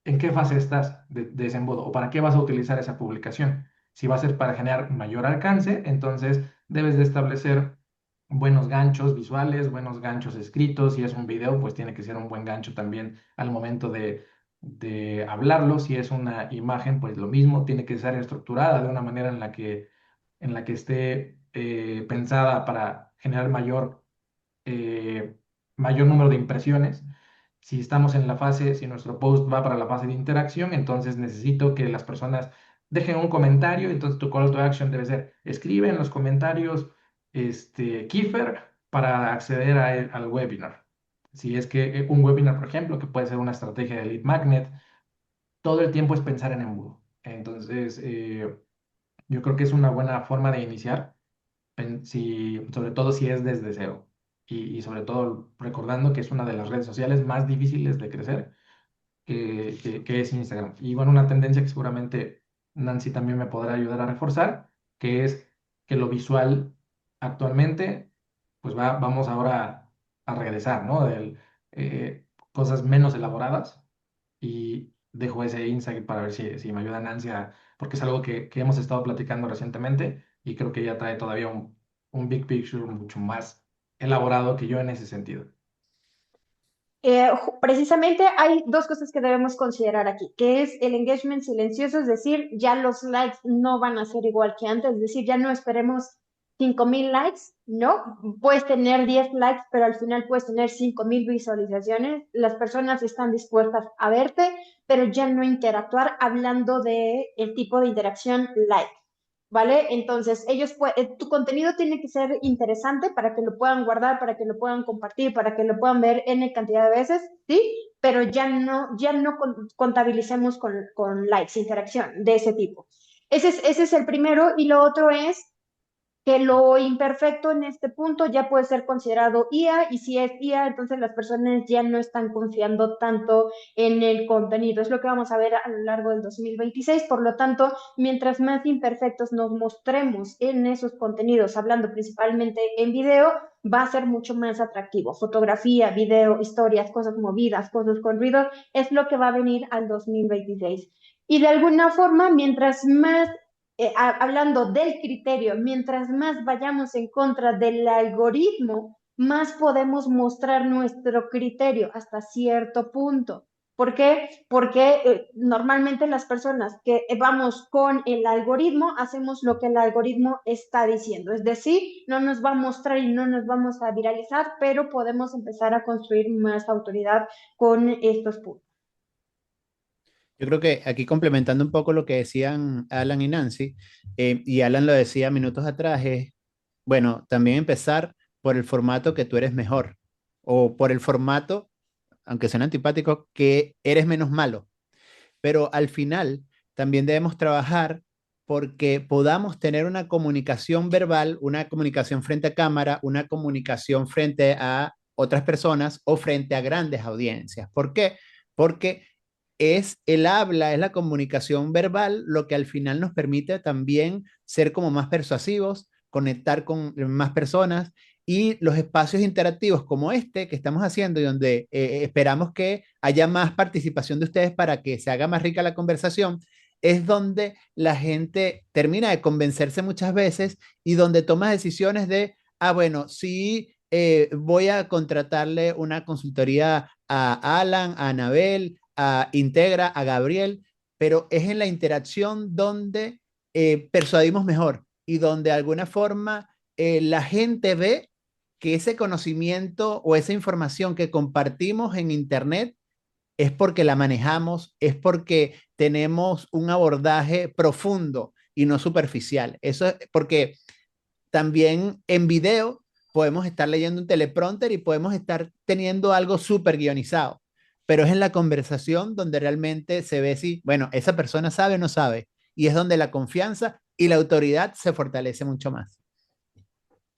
[SPEAKER 2] en qué fase estás de ese embudo o para qué vas a utilizar esa publicación. Si va a ser para generar mayor alcance, entonces debes de establecer buenos ganchos visuales, buenos ganchos escritos. Si es un video, pues tiene que ser un buen gancho también al momento de hablarlo. Si es una imagen, pues lo mismo, tiene que ser estructurada de una manera en la que esté pensada para generar eh, mayor número de impresiones. Si estamos en la fase, si nuestro post va para la fase de interacción, entonces necesito que las personas dejen un comentario. Entonces tu call to action debe ser, escribe en los comentarios, Kiefer, para acceder al webinar. Si es que un webinar, por ejemplo, que puede ser una estrategia de lead magnet, todo el tiempo es pensar en embudo. Entonces, yo creo que es una buena forma de iniciar sobre todo si es desde cero. Y sobre todo recordando que es una de las redes sociales más difíciles de crecer, que es Instagram. Y bueno, una tendencia que seguramente Nancy también me podrá ayudar a reforzar, que es que lo visual actualmente, pues vamos ahora a regresar, ¿no? Cosas menos elaboradas y dejo ese insight para ver si me ayuda Nancy, porque es algo que hemos estado platicando recientemente y creo que ella trae todavía un big picture mucho más elaborado que yo en ese sentido.
[SPEAKER 4] Precisamente hay dos cosas que debemos considerar aquí, que es el engagement silencioso, es decir, ya los likes no van a ser igual que antes, es decir, ya no esperemos 5,000 likes, ¿no? Puedes tener 10 likes, pero al final puedes tener 5,000 visualizaciones. Las personas están dispuestas a verte, pero ya no interactuar hablando de el tipo de interacción like. ¿Vale? Entonces, tu contenido tiene que ser interesante para que lo puedan guardar, para que lo puedan compartir, para que lo puedan ver N cantidad de veces, ¿sí? Pero ya no contabilicemos con likes, interacción de ese tipo. Ese es el primero. Y lo otro es que lo imperfecto en este punto ya puede ser considerado IA, y si es IA, entonces las personas ya no están confiando tanto en el contenido. Es lo que vamos a ver a lo largo del 2026. Por lo tanto, mientras más imperfectos nos mostremos en esos contenidos, hablando principalmente en video, va a ser mucho más atractivo. Fotografía, video, historias, cosas movidas, cosas con ruido, es lo que va a venir al 2026. Y de alguna forma, mientras más hablando del criterio, mientras más vayamos en contra del algoritmo, más podemos mostrar nuestro criterio hasta cierto punto. ¿Por qué? Porque normalmente las personas que vamos con el algoritmo hacemos lo que el algoritmo está diciendo. Es decir, no nos va a mostrar y no nos vamos a viralizar, pero podemos empezar a construir más autoridad con estos puntos.
[SPEAKER 3] Yo creo que aquí complementando un poco lo que decían Alan y Nancy, y Alan lo decía minutos atrás, es, bueno, también empezar por el formato que tú eres mejor, o por el formato, aunque sea antipático, que eres menos malo. Pero al final también debemos trabajar porque podamos tener una comunicación verbal, una comunicación frente a cámara, una comunicación frente a otras personas o frente a grandes audiencias. ¿Por qué? Porque es el habla, es la comunicación verbal lo que al final nos permite también ser como más persuasivos, conectar con más personas, y los espacios interactivos como este que estamos haciendo y donde esperamos que haya más participación de ustedes para que se haga más rica la conversación, es donde la gente termina de convencerse muchas veces y donde toma decisiones de, bueno, sí, voy a contratarle una consultoría a Alan, a Anabel, a Integra, a Gabriel, pero es en la interacción donde persuadimos mejor y donde de alguna forma la gente ve que ese conocimiento o esa información que compartimos en Internet es porque la manejamos, es porque tenemos un abordaje profundo y no superficial. Eso es porque también en video podemos estar leyendo un teleprompter y podemos estar teniendo algo súper guionizado, pero es en la conversación donde realmente se ve si, bueno, esa persona sabe o no sabe, y es donde la confianza y la autoridad se fortalece mucho más.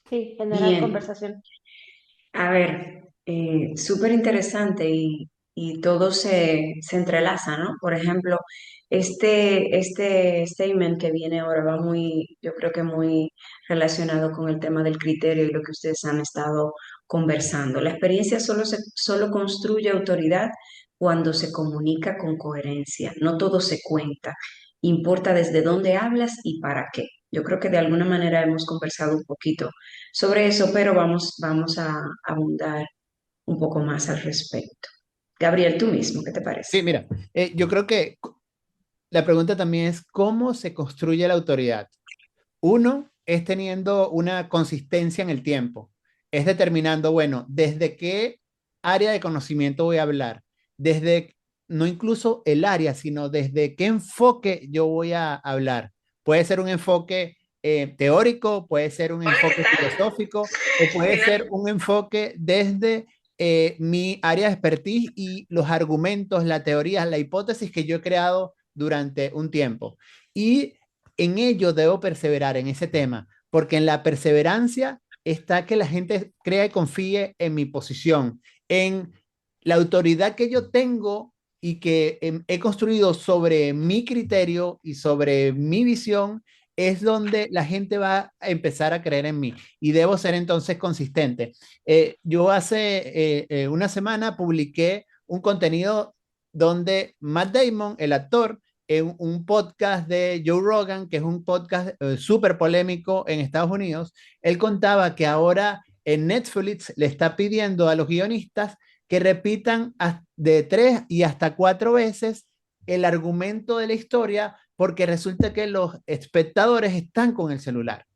[SPEAKER 4] Sí, generar
[SPEAKER 1] Bien,
[SPEAKER 4] conversación.
[SPEAKER 1] a ver, súper interesante y todo se entrelaza, ¿no? Por ejemplo, este statement que viene ahora va muy, yo creo que muy relacionado con el tema del criterio y lo que ustedes han estado conversando. La experiencia solo construye autoridad cuando se comunica con coherencia. No todo se cuenta. Importa desde dónde hablas y para qué. Yo creo que de alguna manera hemos conversado un poquito sobre eso, pero vamos a abundar un poco más al respecto. Gabriel, tú mismo, ¿qué te parece?
[SPEAKER 3] Sí, mira, yo creo que la pregunta también es cómo se construye la autoridad. Uno es teniendo una consistencia en el tiempo, es determinando, bueno, desde qué área de conocimiento voy a hablar, desde, no incluso el área, sino desde qué enfoque yo voy a hablar. Puede ser un enfoque teórico, puede ser un
[SPEAKER 1] Hola, ¿qué
[SPEAKER 3] enfoque
[SPEAKER 1] tal?
[SPEAKER 3] filosófico o puede
[SPEAKER 1] Mira,
[SPEAKER 3] ser un enfoque desde mi área de expertise y los argumentos, la teoría, la hipótesis que yo he creado durante un tiempo. Y en ello debo perseverar en ese tema, porque en la perseverancia está que la gente crea y confíe en mi posición, en la autoridad que yo tengo y que he construido sobre mi criterio y sobre mi visión, es donde la gente va a empezar a creer en mí y debo ser entonces consistente. Yo hace una semana publiqué un contenido donde Matt Damon, el actor, en un podcast de Joe Rogan, que es un podcast súper polémico en Estados Unidos. Él contaba que ahora en Netflix le está pidiendo a los guionistas que repitan de 3 y hasta 4 veces el argumento de la historia porque resulta que los espectadores están con el celular.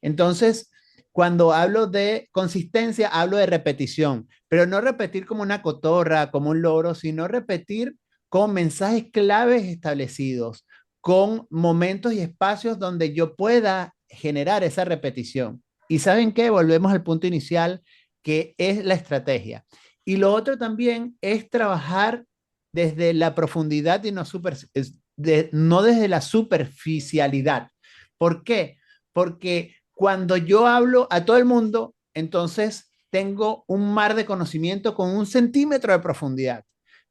[SPEAKER 3] Entonces, cuando hablo de consistencia, hablo de repetición, pero no repetir como una cotorra, como un loro, sino repetir con mensajes claves establecidos, con momentos y espacios donde yo pueda generar esa repetición. Y saben qué, volvemos al punto inicial, que es la estrategia. Y lo otro también es trabajar desde la profundidad y no desde la superficialidad. ¿Por qué? Porque cuando yo hablo a todo el mundo, entonces tengo un mar de conocimiento con 1 centímetro de profundidad.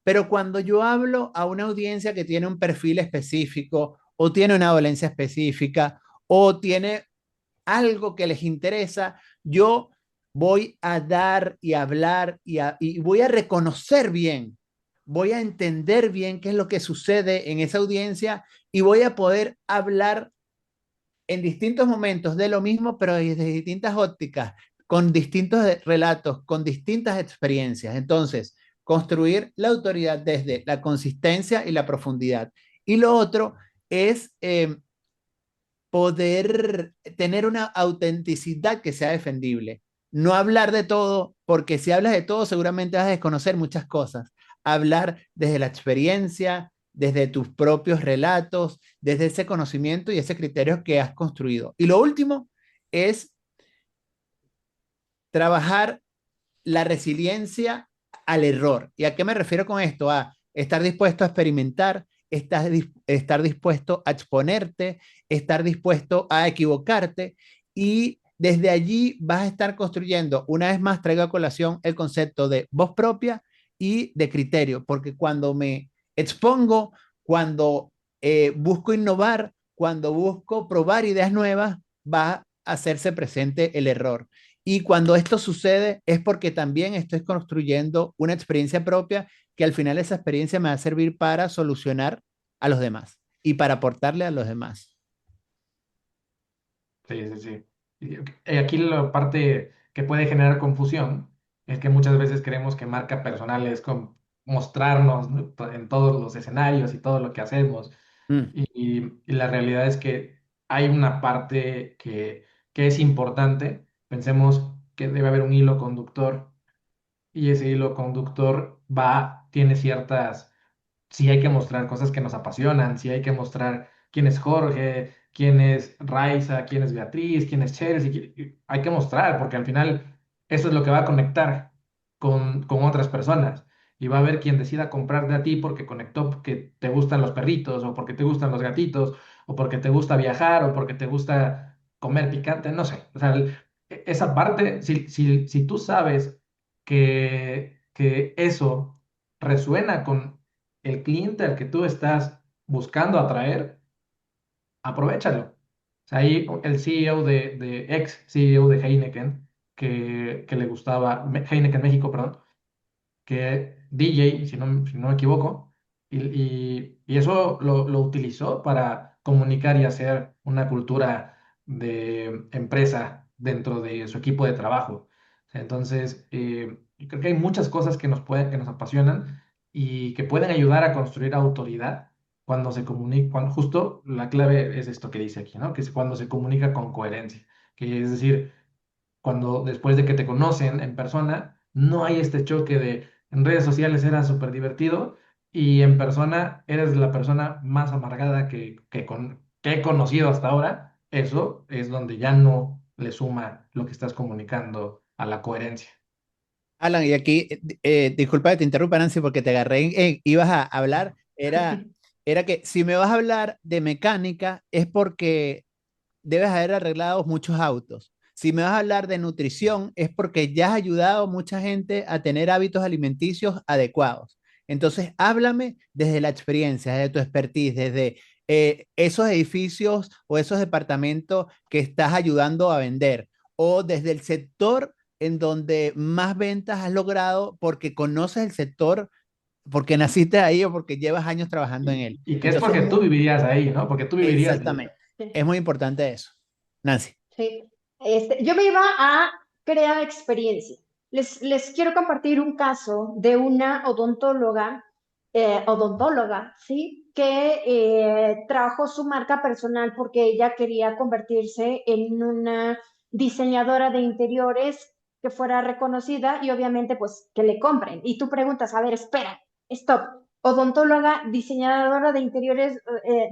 [SPEAKER 3] Pero cuando yo hablo a una audiencia que tiene un perfil específico o tiene una dolencia específica o tiene algo que les interesa, yo voy a dar y hablar y voy a reconocer bien, voy a entender bien qué es lo que sucede en esa audiencia y voy a poder hablar en distintos momentos de lo mismo, pero desde distintas ópticas, con distintos relatos, con distintas experiencias. Entonces, construir la autoridad desde la consistencia y la profundidad. Y lo otro es poder tener una autenticidad que sea defendible. No hablar de todo, porque si hablas de todo, seguramente vas a desconocer muchas cosas. Hablar desde la experiencia, desde tus propios relatos, desde ese conocimiento y ese criterio que has construido. Y lo último es trabajar la resiliencia al error. ¿Y a qué me refiero con esto? A estar dispuesto a experimentar, estar dispuesto a exponerte, estar dispuesto a equivocarte y desde allí vas a estar construyendo, una vez más traigo a colación el concepto de voz propia y de criterio, porque cuando me expongo, cuando busco innovar, cuando busco probar ideas nuevas, va a hacerse presente el error. Y cuando esto sucede es porque también estoy construyendo una experiencia propia que al final esa experiencia me va a servir para solucionar a los demás y para aportarle a los demás.
[SPEAKER 2] Sí, sí, sí. Aquí la parte que puede generar confusión es que muchas veces creemos que marca personal es con mostrarnos, ¿no? En todos los escenarios y todo lo que hacemos.
[SPEAKER 3] Mm.
[SPEAKER 2] Y la realidad es que hay una parte que es importante. Pensemos que debe haber un hilo conductor y ese hilo conductor tiene ciertas, sí hay que mostrar cosas que nos apasionan, sí hay que mostrar quién es Jorge, quién es Raiza, quién es Beatriz, quién es Chelsea, hay que mostrar, porque al final eso es lo que va a conectar con otras personas. Y va a haber quien decida comprarte a ti porque conectó, porque te gustan los perritos, o porque te gustan los gatitos, o porque te gusta viajar, o porque te gusta comer picante, no sé. O sea, esa parte, si tú sabes que eso resuena con el cliente al que tú estás buscando atraer, aprovéchalo. O sea, ahí el CEO ex CEO de Heineken, que le gustaba, Heineken México, perdón, que DJ, si no me equivoco, y eso lo utilizó para comunicar y hacer una cultura de empresa dentro de su equipo de trabajo. Entonces, yo creo que hay muchas cosas que nos apasionan y que pueden ayudar a construir autoridad cuando se comunica, cuando justo la clave es esto que dice aquí, ¿no? Que es cuando se comunica con coherencia, que es decir, cuando después de que te conocen en persona, no hay este choque de en redes sociales era súper divertido y en persona eres la persona más amargada que he conocido hasta ahora. Eso es donde ya no le suma lo que estás comunicando a la coherencia.
[SPEAKER 3] Alan, y aquí, disculpa que te interrumpa, Nancy, porque te agarré, ibas a hablar, era que si me vas a hablar de mecánica es porque debes haber arreglado muchos autos. Si me vas a hablar de nutrición, es porque ya has ayudado a mucha gente a tener hábitos alimenticios adecuados. Entonces, háblame desde la experiencia, desde tu expertise, desde esos edificios o esos departamentos que estás ayudando a vender, o desde el sector en donde más ventas has logrado porque conoces el sector, porque naciste ahí o porque llevas años trabajando en él.
[SPEAKER 2] Y que es
[SPEAKER 3] Entonces,
[SPEAKER 2] porque tú vivirías ahí, ¿no? Porque tú vivirías de
[SPEAKER 3] exactamente.
[SPEAKER 2] ello.
[SPEAKER 3] Es muy importante eso. Nancy.
[SPEAKER 4] Sí. Yo me iba a crear experiencia. Les quiero compartir un caso de una odontóloga, ¿sí? Que trabajó su marca personal porque ella quería convertirse en una diseñadora de interiores que fuera reconocida y obviamente pues que le compren. Y tú preguntas, a ver, espera, stop, odontóloga, diseñadora de interiores,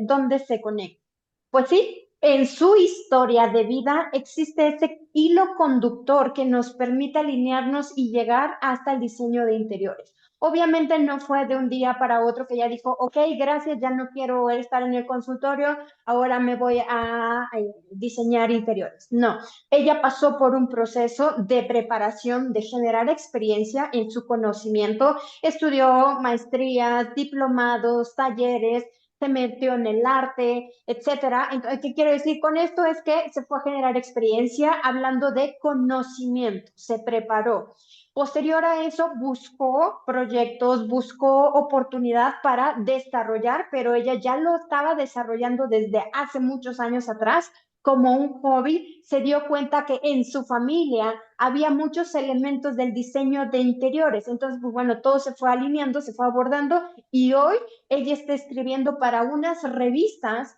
[SPEAKER 4] ¿dónde se conecta? Pues sí, en su historia de vida existe ese hilo conductor que nos permite alinearnos y llegar hasta el diseño de interiores. Obviamente no fue de un día para otro que ella dijo, ok, gracias, ya no quiero estar en el consultorio, ahora me voy a diseñar interiores. No, ella pasó por un proceso de preparación, de generar experiencia en su conocimiento, estudió maestrías, diplomados, talleres, se metió en el arte, etcétera. Entonces, ¿qué quiero decir con esto? Es que se fue a generar experiencia hablando de conocimiento, se preparó. Posterior a eso, buscó proyectos, buscó oportunidad para desarrollar, pero ella ya lo estaba desarrollando desde hace muchos años atrás como un hobby, se dio cuenta que en su familia había muchos elementos del diseño de interiores. Entonces, pues bueno, todo se fue alineando, se fue abordando y hoy ella está escribiendo para unas revistas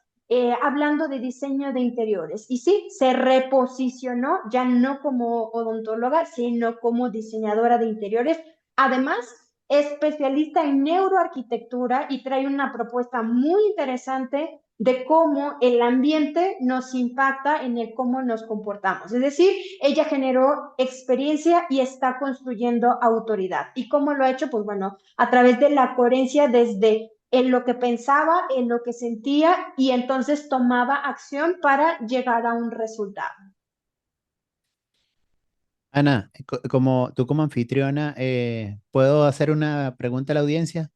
[SPEAKER 4] hablando de diseño de interiores. Y sí, se reposicionó ya no como odontóloga, sino como diseñadora de interiores. Además, especialista en neuroarquitectura y trae una propuesta muy interesante de cómo el ambiente nos impacta en el cómo nos comportamos. Es decir, ella generó experiencia y está construyendo autoridad. ¿Y cómo lo ha hecho? Pues bueno, a través de la coherencia desde en lo que pensaba, en lo que sentía y entonces tomaba acción para llegar a un resultado.
[SPEAKER 3] Ana, como tú como anfitriona, ¿puedo hacer una pregunta a la audiencia?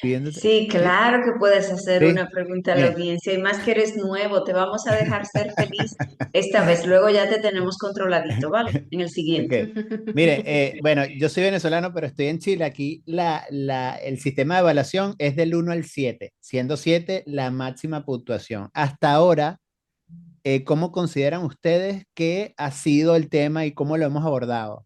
[SPEAKER 3] Pidiéndote.
[SPEAKER 1] Sí,
[SPEAKER 3] ¿Sí?
[SPEAKER 1] claro que puedes hacer
[SPEAKER 3] Sí.
[SPEAKER 1] una pregunta a la
[SPEAKER 3] Mire.
[SPEAKER 1] audiencia y más que eres nuevo, te vamos a dejar ser feliz esta vez. Luego ya te tenemos controladito, ¿vale? En el
[SPEAKER 3] Ok.
[SPEAKER 1] siguiente.
[SPEAKER 3] Mire, bueno, yo soy venezolano, pero estoy en Chile. Aquí el sistema de evaluación es del 1 al 7, siendo 7 la máxima puntuación. Hasta ahora, ¿cómo consideran ustedes que ha sido el tema y cómo lo hemos abordado?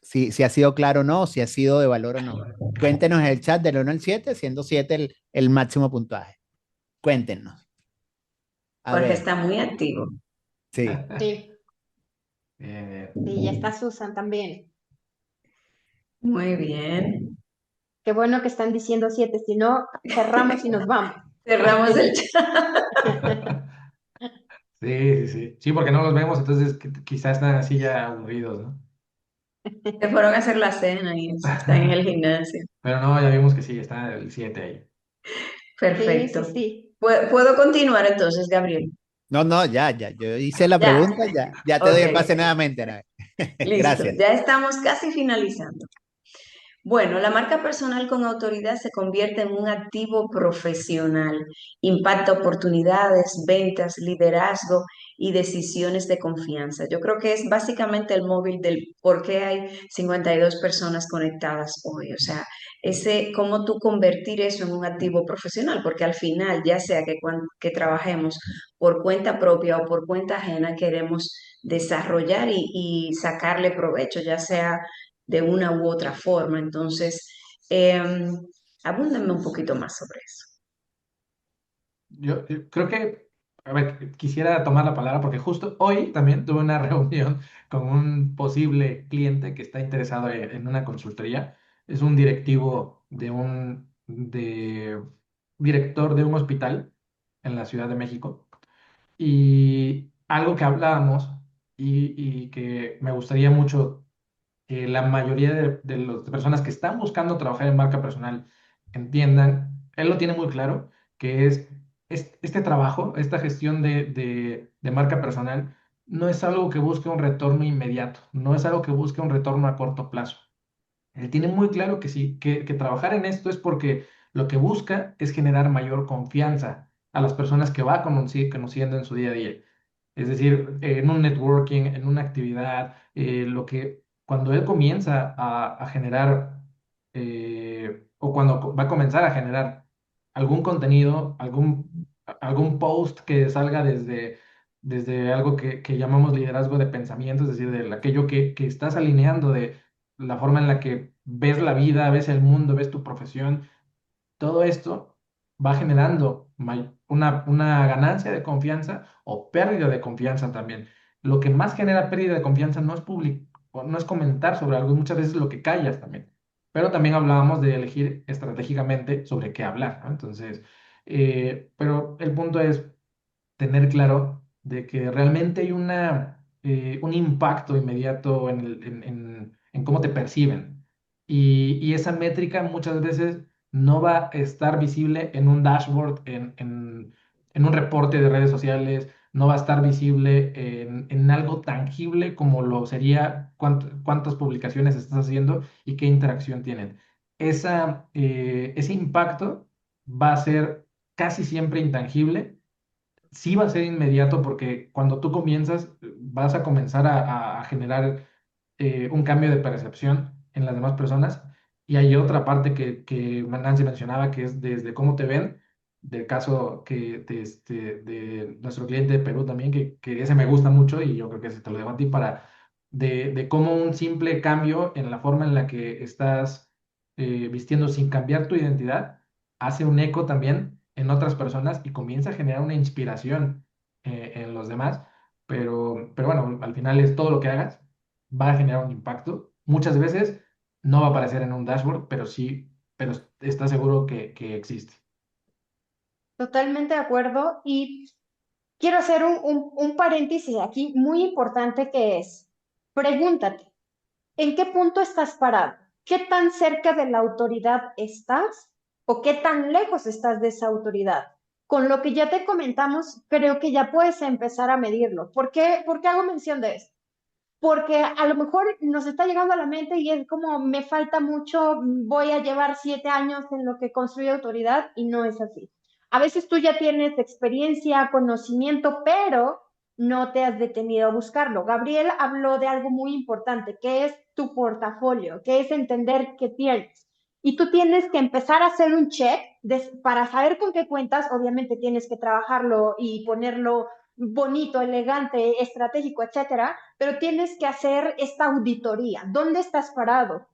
[SPEAKER 3] Si ha sido claro o no, si ha sido de valor o no. Cuéntenos en el chat del 1 al 7, siendo 7 el máximo puntaje. Cuéntenos. A
[SPEAKER 1] Jorge
[SPEAKER 3] ver,
[SPEAKER 1] está muy activo.
[SPEAKER 3] sí.
[SPEAKER 4] Sí,
[SPEAKER 2] Bien,
[SPEAKER 4] sí, ya
[SPEAKER 2] bien.
[SPEAKER 4] está Susan también.
[SPEAKER 1] Muy bien.
[SPEAKER 4] Qué bueno que están diciendo 7, si no, cerramos y nos vamos.
[SPEAKER 1] Cerramos el chat.
[SPEAKER 2] Sí, sí, sí. Sí, porque no los vemos, entonces quizás están así ya aburridos, ¿no?
[SPEAKER 1] Se fueron a hacer la cena y están en el gimnasio.
[SPEAKER 2] Pero no, ya vimos que sí, está el 7 ahí.
[SPEAKER 4] Sí, sí,
[SPEAKER 1] Perfecto.
[SPEAKER 4] sí.
[SPEAKER 1] ¿Puedo continuar entonces, Gabriel?
[SPEAKER 3] No, no, ya, ya. Yo hice la
[SPEAKER 1] Ya,
[SPEAKER 3] pregunta, ya, ya te doy
[SPEAKER 1] ok,
[SPEAKER 3] el pase nuevamente, Ana.
[SPEAKER 1] listo.
[SPEAKER 3] Gracias.
[SPEAKER 1] Ya estamos casi finalizando. Bueno, la marca personal con autoridad se convierte en un activo profesional, impacta oportunidades, ventas, liderazgo y decisiones de confianza. Yo creo que es básicamente el móvil del por qué hay 52 personas conectadas hoy. O sea, cómo tú convertir eso en un activo profesional, porque al final, ya sea que trabajemos por cuenta propia o por cuenta ajena, queremos desarrollar y sacarle provecho, ya sea de una u otra forma. Entonces, abúndenme un poquito más sobre eso.
[SPEAKER 2] Yo creo que, a ver, quisiera tomar la palabra porque justo hoy también tuve una reunión con un posible cliente que está interesado en una consultoría. Es un directivo director de un hospital en la Ciudad de México. Y algo que hablábamos y que me gustaría mucho que la mayoría de las personas que están buscando trabajar en marca personal entiendan, él lo tiene muy claro, que este trabajo, esta gestión de marca personal, no es algo que busque un retorno inmediato, no es algo que busque un retorno a corto plazo. Él tiene muy claro que sí, que trabajar en esto es porque lo que busca es generar mayor confianza a las personas que va conociendo en su día a día. Es decir, en un networking, en una actividad, cuando él comienza a generar, o cuando va a comenzar a generar algún contenido, algún post que salga desde algo que llamamos liderazgo de pensamiento, es decir, de aquello que estás alineando de la forma en la que ves la vida, ves el mundo, ves tu profesión, todo esto va generando una ganancia de confianza o pérdida de confianza también. Lo que más genera pérdida de confianza no es no es comentar sobre algo, muchas veces lo que callas también. Pero también hablábamos de elegir estratégicamente sobre qué hablar, ¿no? Entonces, pero el punto es tener claro de que realmente hay un impacto inmediato en cómo te perciben. Y esa métrica muchas veces no va a estar visible en un dashboard, en un reporte de redes sociales, no va a estar visible en algo tangible como lo sería cuántas publicaciones estás haciendo y qué interacción tienen. Ese impacto va a ser casi siempre intangible. Sí va a ser inmediato porque cuando tú comienzas, vas a comenzar a generar un cambio de percepción en las demás personas. Y hay otra parte que Nancy mencionaba, que es desde cómo te ven, del caso de nuestro cliente de Perú también, que ese me gusta mucho y yo creo que ese te lo dejo a ti de cómo un simple cambio en la forma en la que estás vistiendo sin cambiar tu identidad hace un eco también en otras personas y comienza a generar una inspiración en los demás. Pero bueno, al final es todo lo que hagas va a generar un impacto. Muchas veces no va a aparecer en un dashboard, pero sí, pero está seguro que existe.
[SPEAKER 4] Totalmente de acuerdo. Y quiero hacer un paréntesis aquí muy importante que es, pregúntate, ¿en qué punto estás parado? ¿Qué tan cerca de la autoridad estás o qué tan lejos estás de esa autoridad? Con lo que ya te comentamos, creo que ya puedes empezar a medirlo. ¿Por qué hago mención de esto? Porque a lo mejor nos está llegando a la mente y es como, me falta mucho, voy a llevar 7 años en lo que construye autoridad y no es así. A veces tú ya tienes experiencia, conocimiento, pero no te has detenido a buscarlo. Gabriel habló de algo muy importante, que es tu portafolio, que es entender qué tienes. Y tú tienes que empezar a hacer un check para saber con qué cuentas. Obviamente tienes que trabajarlo y ponerlo bonito, elegante, estratégico, etcétera, pero tienes que hacer esta auditoría. ¿Dónde estás parado?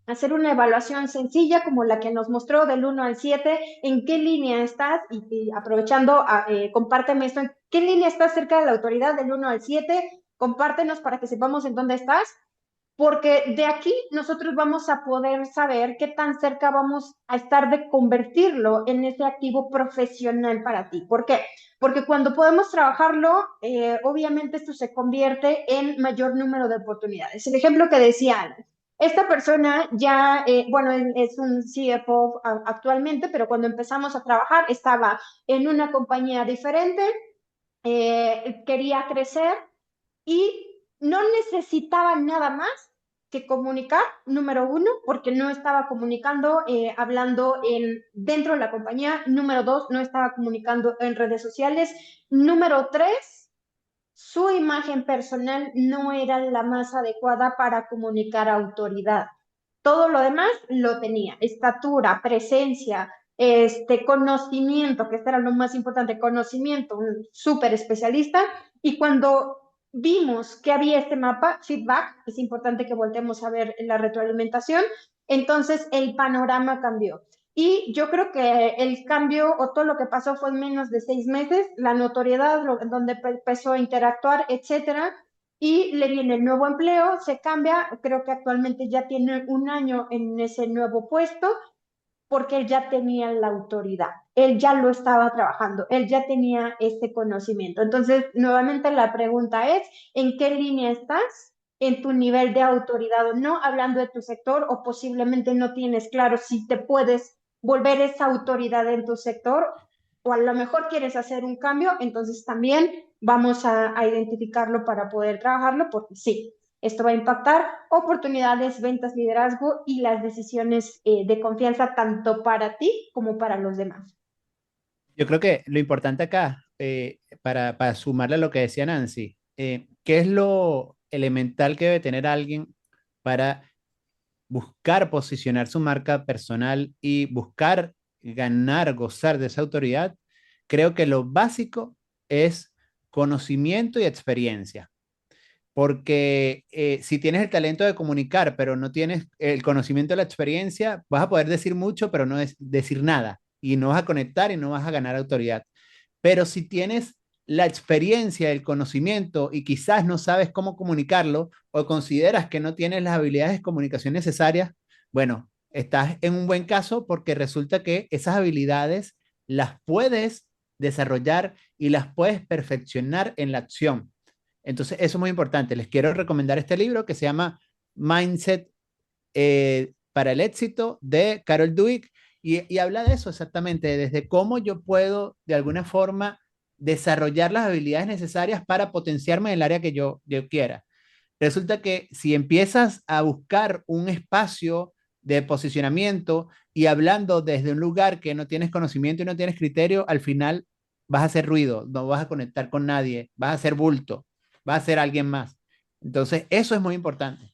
[SPEAKER 4] Hacer una evaluación sencilla como la que nos mostró del 1 al 7, en qué línea estás y aprovechando, compárteme esto, en qué línea estás cerca de la autoridad del 1 al 7, compártenos para que sepamos en dónde estás porque de aquí nosotros vamos a poder saber qué tan cerca vamos a estar de convertirlo en ese activo profesional para ti. ¿Por qué? Porque cuando podemos trabajarlo, obviamente esto se convierte en mayor número de oportunidades. El ejemplo que decía Alan, esta persona ya, bueno, él es un CFO actualmente, pero cuando empezamos a trabajar estaba en una compañía diferente, quería crecer y no necesitaba nada más que comunicar, número uno, porque no estaba comunicando, hablando dentro de la compañía, número dos, no estaba comunicando en redes sociales, número tres, su imagen personal no era la más adecuada para comunicar autoridad. Todo lo demás lo tenía, estatura, presencia, conocimiento, que este era lo más importante, conocimiento, un súper especialista. Y cuando vimos que había este mapa, feedback, es importante que voltemos a ver la retroalimentación, entonces el panorama cambió. Y yo creo que el cambio o todo lo que pasó fue en menos de 6 meses, la notoriedad, donde empezó a interactuar, etcétera, y le viene el nuevo empleo, se cambia, creo que actualmente ya tiene un año en ese nuevo puesto, porque él ya tenía la autoridad, él ya lo estaba trabajando, él ya tenía ese conocimiento. Entonces, nuevamente la pregunta es, ¿en qué línea estás? En tu nivel de autoridad o no, hablando de tu sector, o posiblemente no tienes claro si te puedes volver esa autoridad en tu sector, o a lo mejor quieres hacer un cambio, entonces también vamos a identificarlo para poder trabajarlo, porque sí, esto va a impactar oportunidades, ventas, liderazgo y las decisiones de confianza tanto para ti como para los demás.
[SPEAKER 3] Yo creo que lo importante acá, para sumarle a lo que decía Nancy, ¿qué es lo elemental que debe tener alguien para buscar posicionar su marca personal y buscar ganar, gozar de esa autoridad? Creo que lo básico es conocimiento y experiencia. Porque si tienes el talento de comunicar, pero no tienes el conocimiento o la experiencia, vas a poder decir mucho, pero no decir nada. Y no vas a conectar y no vas a ganar autoridad. Pero si tienes la experiencia, el conocimiento y quizás no sabes cómo comunicarlo o consideras que no tienes las habilidades de comunicación necesarias, bueno, estás en un buen caso porque resulta que esas habilidades las puedes desarrollar y las puedes perfeccionar en la acción. Entonces, eso es muy importante. Les quiero recomendar este libro que se llama Mindset para el éxito de Carol Dweck y habla de eso exactamente, desde cómo yo puedo de alguna forma desarrollar las habilidades necesarias para potenciarme en el área que yo quiera. Resulta que si empiezas a buscar un espacio de posicionamiento y hablando desde un lugar que no tienes conocimiento y no tienes criterio, al final vas a hacer ruido, no vas a conectar con nadie, vas a hacer bulto, vas a ser alguien más. Entonces, eso es muy importante.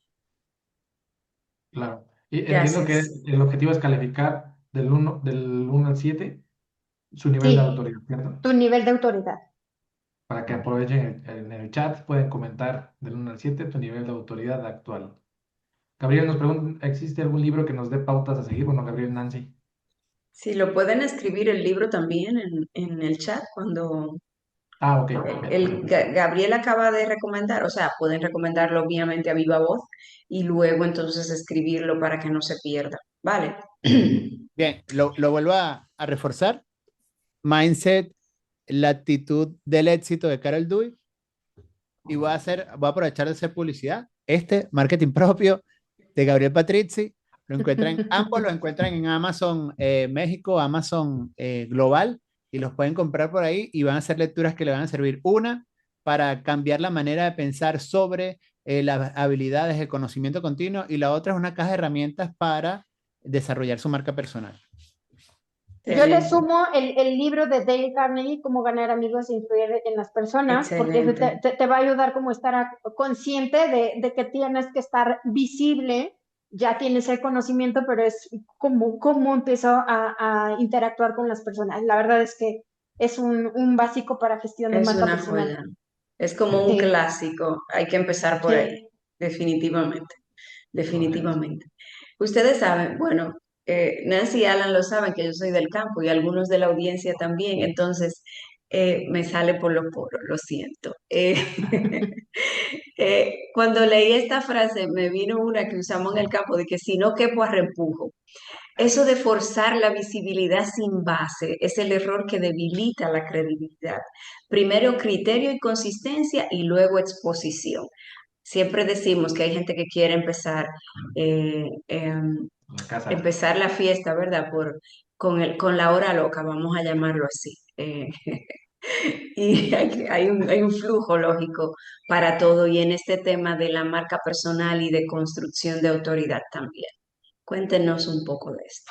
[SPEAKER 2] Claro. Y entiendo que
[SPEAKER 1] Gracias.
[SPEAKER 2] el objetivo es calificar del uno al 7 su nivel de
[SPEAKER 4] Sí,
[SPEAKER 2] autoridad, ¿cierto?
[SPEAKER 4] tu nivel de autoridad.
[SPEAKER 2] Para que aprovechen en el chat, pueden comentar del 1 al 7 tu nivel de autoridad actual. Gabriel nos pregunta, ¿existe algún libro que nos dé pautas a seguir? Bueno, Gabriel, Nancy.
[SPEAKER 1] Si lo pueden escribir el libro también en el chat cuando
[SPEAKER 2] Ah, ok, bien.
[SPEAKER 1] Gabriel acaba de recomendar, o sea, pueden recomendarlo obviamente a viva voz y luego entonces escribirlo para que no se pierda. Vale.
[SPEAKER 3] Bien, lo vuelvo a reforzar. Mindset, la actitud del éxito de Carol Dweck y voy a aprovechar de hacer publicidad. Marketing propio de Gabriel Patrizzi, ambos lo encuentran en Amazon México, Amazon Global, y los pueden comprar por ahí y van a ser lecturas que le van a servir. Una, para cambiar la manera de pensar sobre las habilidades, el conocimiento continuo, y la otra es una caja de herramientas para desarrollar su marca personal.
[SPEAKER 4] Yo le
[SPEAKER 1] Excelente,
[SPEAKER 4] sumo el libro de Dale Carnegie, Cómo ganar amigos e influir en las personas, porque eso
[SPEAKER 1] excelente.
[SPEAKER 4] te va a ayudar como a estar consciente de que tienes que estar visible, ya tienes el conocimiento, pero es cómo empiezo a interactuar con las personas. La verdad es que es un básico para gestión de
[SPEAKER 1] Es
[SPEAKER 4] marca
[SPEAKER 1] una
[SPEAKER 4] personal.
[SPEAKER 1] joya. Es como un
[SPEAKER 4] Sí,
[SPEAKER 1] clásico. Hay que empezar por ahí.
[SPEAKER 4] sí.
[SPEAKER 1] Definitivamente.
[SPEAKER 2] Correcto.
[SPEAKER 1] Definitivamente. Ustedes saben, bueno, Nancy y Alan lo saben que yo soy del campo y algunos de la audiencia también, entonces me sale por los poros, lo siento. Cuando leí esta frase me vino una que usamos en el campo de que si no quepo arrempujo. Eso de forzar la visibilidad sin base es el error que debilita la credibilidad. Primero criterio y consistencia y luego exposición. Siempre decimos que hay gente que quiere eh, em,
[SPEAKER 2] La casa.
[SPEAKER 1] empezar la fiesta, ¿verdad? Con la hora loca, vamos a llamarlo así. Y hay un flujo lógico para todo y en este tema de la marca personal y de construcción de autoridad también. Cuéntenos un poco de esto.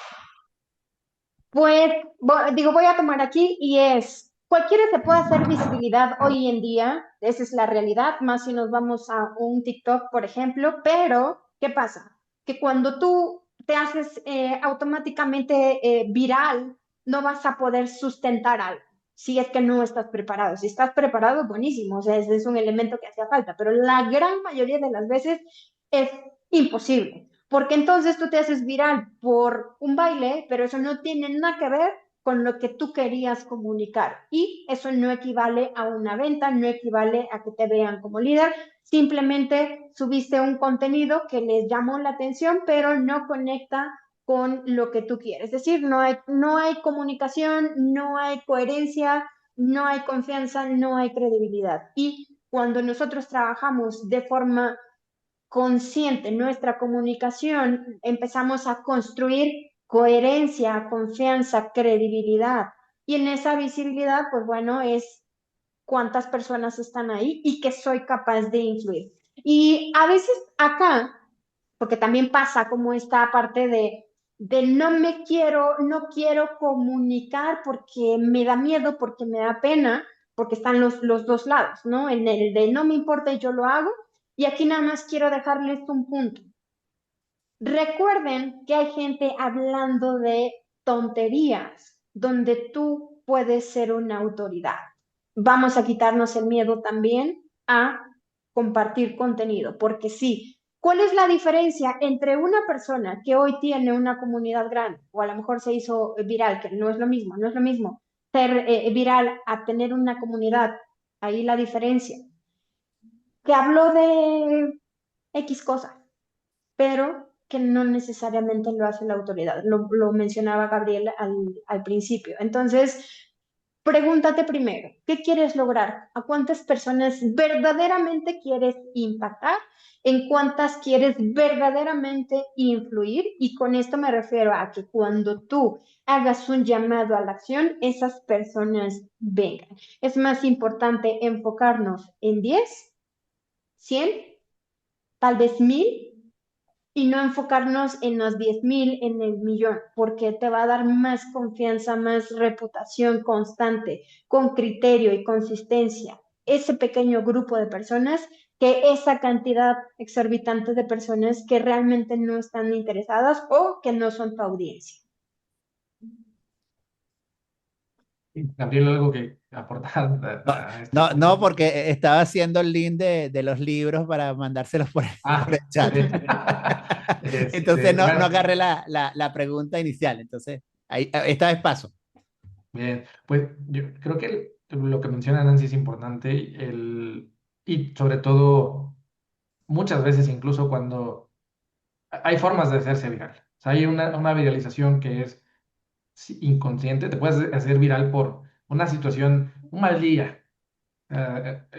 [SPEAKER 4] Pues voy a tomar aquí y es, cualquiera se puede hacer visibilidad hoy en día, esa es la realidad, más si nos vamos a un TikTok, por ejemplo, pero ¿qué pasa? Que cuando tú te haces automáticamente viral, no vas a poder sustentar algo, si es que no estás preparado. Si estás preparado, buenísimo, o sea, ese es un elemento que hacía falta, pero la gran mayoría de las veces es imposible. Porque entonces tú te haces viral por un baile, pero eso no tiene nada que ver con lo que tú querías comunicar. Y eso no equivale a una venta, no equivale a que te vean como líder. Simplemente subiste un contenido que les llamó la atención, pero no conecta con lo que tú quieres. Es decir, no hay comunicación, no hay coherencia, no hay confianza, no hay credibilidad. Y cuando nosotros trabajamos de forma consciente nuestra comunicación, empezamos a construir coherencia, confianza, credibilidad. Y en esa visibilidad, pues bueno, es cuántas personas están ahí y que soy capaz de influir. Y a veces acá, porque también pasa como esta parte de no quiero comunicar porque me da miedo, porque me da pena, porque están los dos lados, ¿no? En el de no me importa y yo lo hago. Y aquí nada más quiero dejarles un punto. Recuerden que hay gente hablando de tonterías donde tú puedes ser una autoridad. Vamos a quitarnos el miedo también a compartir contenido, porque sí, ¿cuál es la diferencia entre una persona que hoy tiene una comunidad grande o a lo mejor se hizo viral, que no es lo mismo, no es lo mismo ser viral a tener una comunidad? Ahí la diferencia. Que habló de X cosas, pero que no necesariamente lo hace la autoridad. Lo mencionaba Gabriel al principio. Entonces, pregúntate primero, ¿qué quieres lograr? ¿A cuántas personas verdaderamente quieres impactar? ¿En cuántas quieres verdaderamente influir? Y con esto me refiero a que cuando tú hagas un llamado a la acción, esas personas vengan. Es más importante enfocarnos en 10, 100, tal vez 1000 y no enfocarnos en los 10,000, en el millón, porque te va a dar más confianza, más reputación constante, con criterio y consistencia. Ese pequeño grupo de personas que esa cantidad exorbitante de personas que realmente no están interesadas o que no son tu audiencia.
[SPEAKER 2] Gabriel, algo que aportar
[SPEAKER 3] No,
[SPEAKER 2] a este
[SPEAKER 3] no,
[SPEAKER 2] punto.
[SPEAKER 3] porque estaba haciendo el link de los libros para mandárselos por el chat.
[SPEAKER 2] Sí.
[SPEAKER 3] Entonces no
[SPEAKER 2] Bueno,
[SPEAKER 3] agarré la pregunta inicial. Entonces, ahí, esta vez paso.
[SPEAKER 2] bien, pues yo creo que lo que menciona Nancy es importante, y sobre todo muchas veces incluso cuando hay formas de hacerse viral. O sea, hay una viralización que es inconsciente, te puedes hacer viral por una situación, un mal día.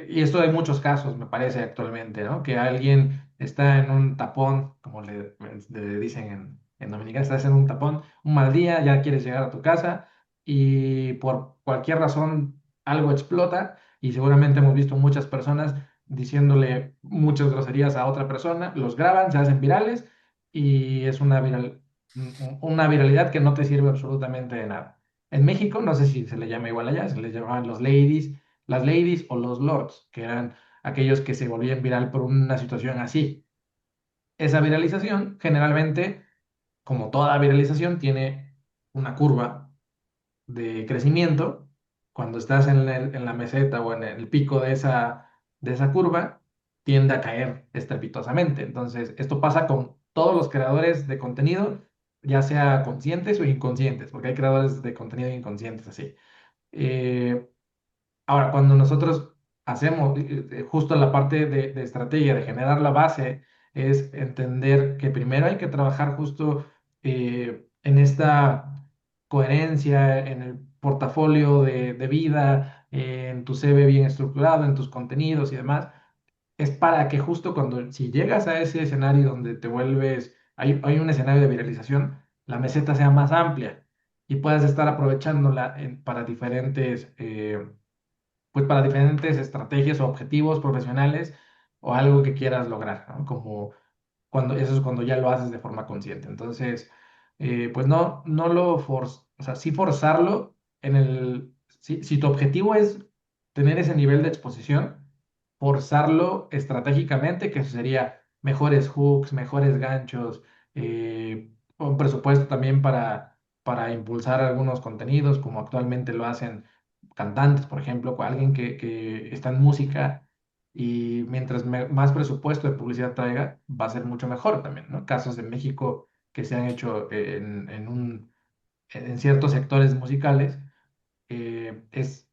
[SPEAKER 2] Y esto hay muchos casos, me parece, actualmente, ¿no? Que alguien está en un tapón, como le dicen en Dominicana, estás en un tapón, un mal día, ya quieres llegar a tu casa y por cualquier razón algo explota y seguramente hemos visto muchas personas diciéndole muchas groserías a otra persona, los graban, se hacen virales y es una viralidad que no te sirve absolutamente de nada. En México, no sé si se le llama igual allá, se les llamaban los ladies, las ladies o los lords, que eran aquellos que se volvían viral por una situación así. Esa viralización, generalmente, como toda viralización, tiene una curva de crecimiento. Cuando estás en la meseta o en el pico de esa curva, tiende a caer estrepitosamente. Entonces, esto pasa con todos los creadores de contenido, ya sea conscientes o inconscientes, porque hay creadores de contenido inconscientes así. Eh, Ahora, cuando nosotros hacemos, justo la parte de estrategia, de generar la base, es entender que primero hay que trabajar justo en esta coherencia, en el portafolio de vida, en tu CV bien estructurado, en tus contenidos y demás. Es para que justo cuando, si llegas a ese escenario donde te vuelves, hay un escenario de viralización, la meseta sea más amplia y puedas estar aprovechándola para diferentes pues para diferentes estrategias o objetivos profesionales o algo que quieras lograr, ¿no? Como cuando, eso es cuando ya lo haces de forma consciente. Entonces, pues no o sea, sí forzarlo si tu objetivo es tener ese nivel de exposición, forzarlo estratégicamente, que eso sería mejores hooks, mejores ganchos, un presupuesto también para impulsar algunos contenidos, como actualmente lo hacen cantantes, por ejemplo, con alguien que está en música y mientras más presupuesto de publicidad traiga, va a ser mucho mejor también, ¿no? Casos de México que se han hecho en ciertos sectores musicales, es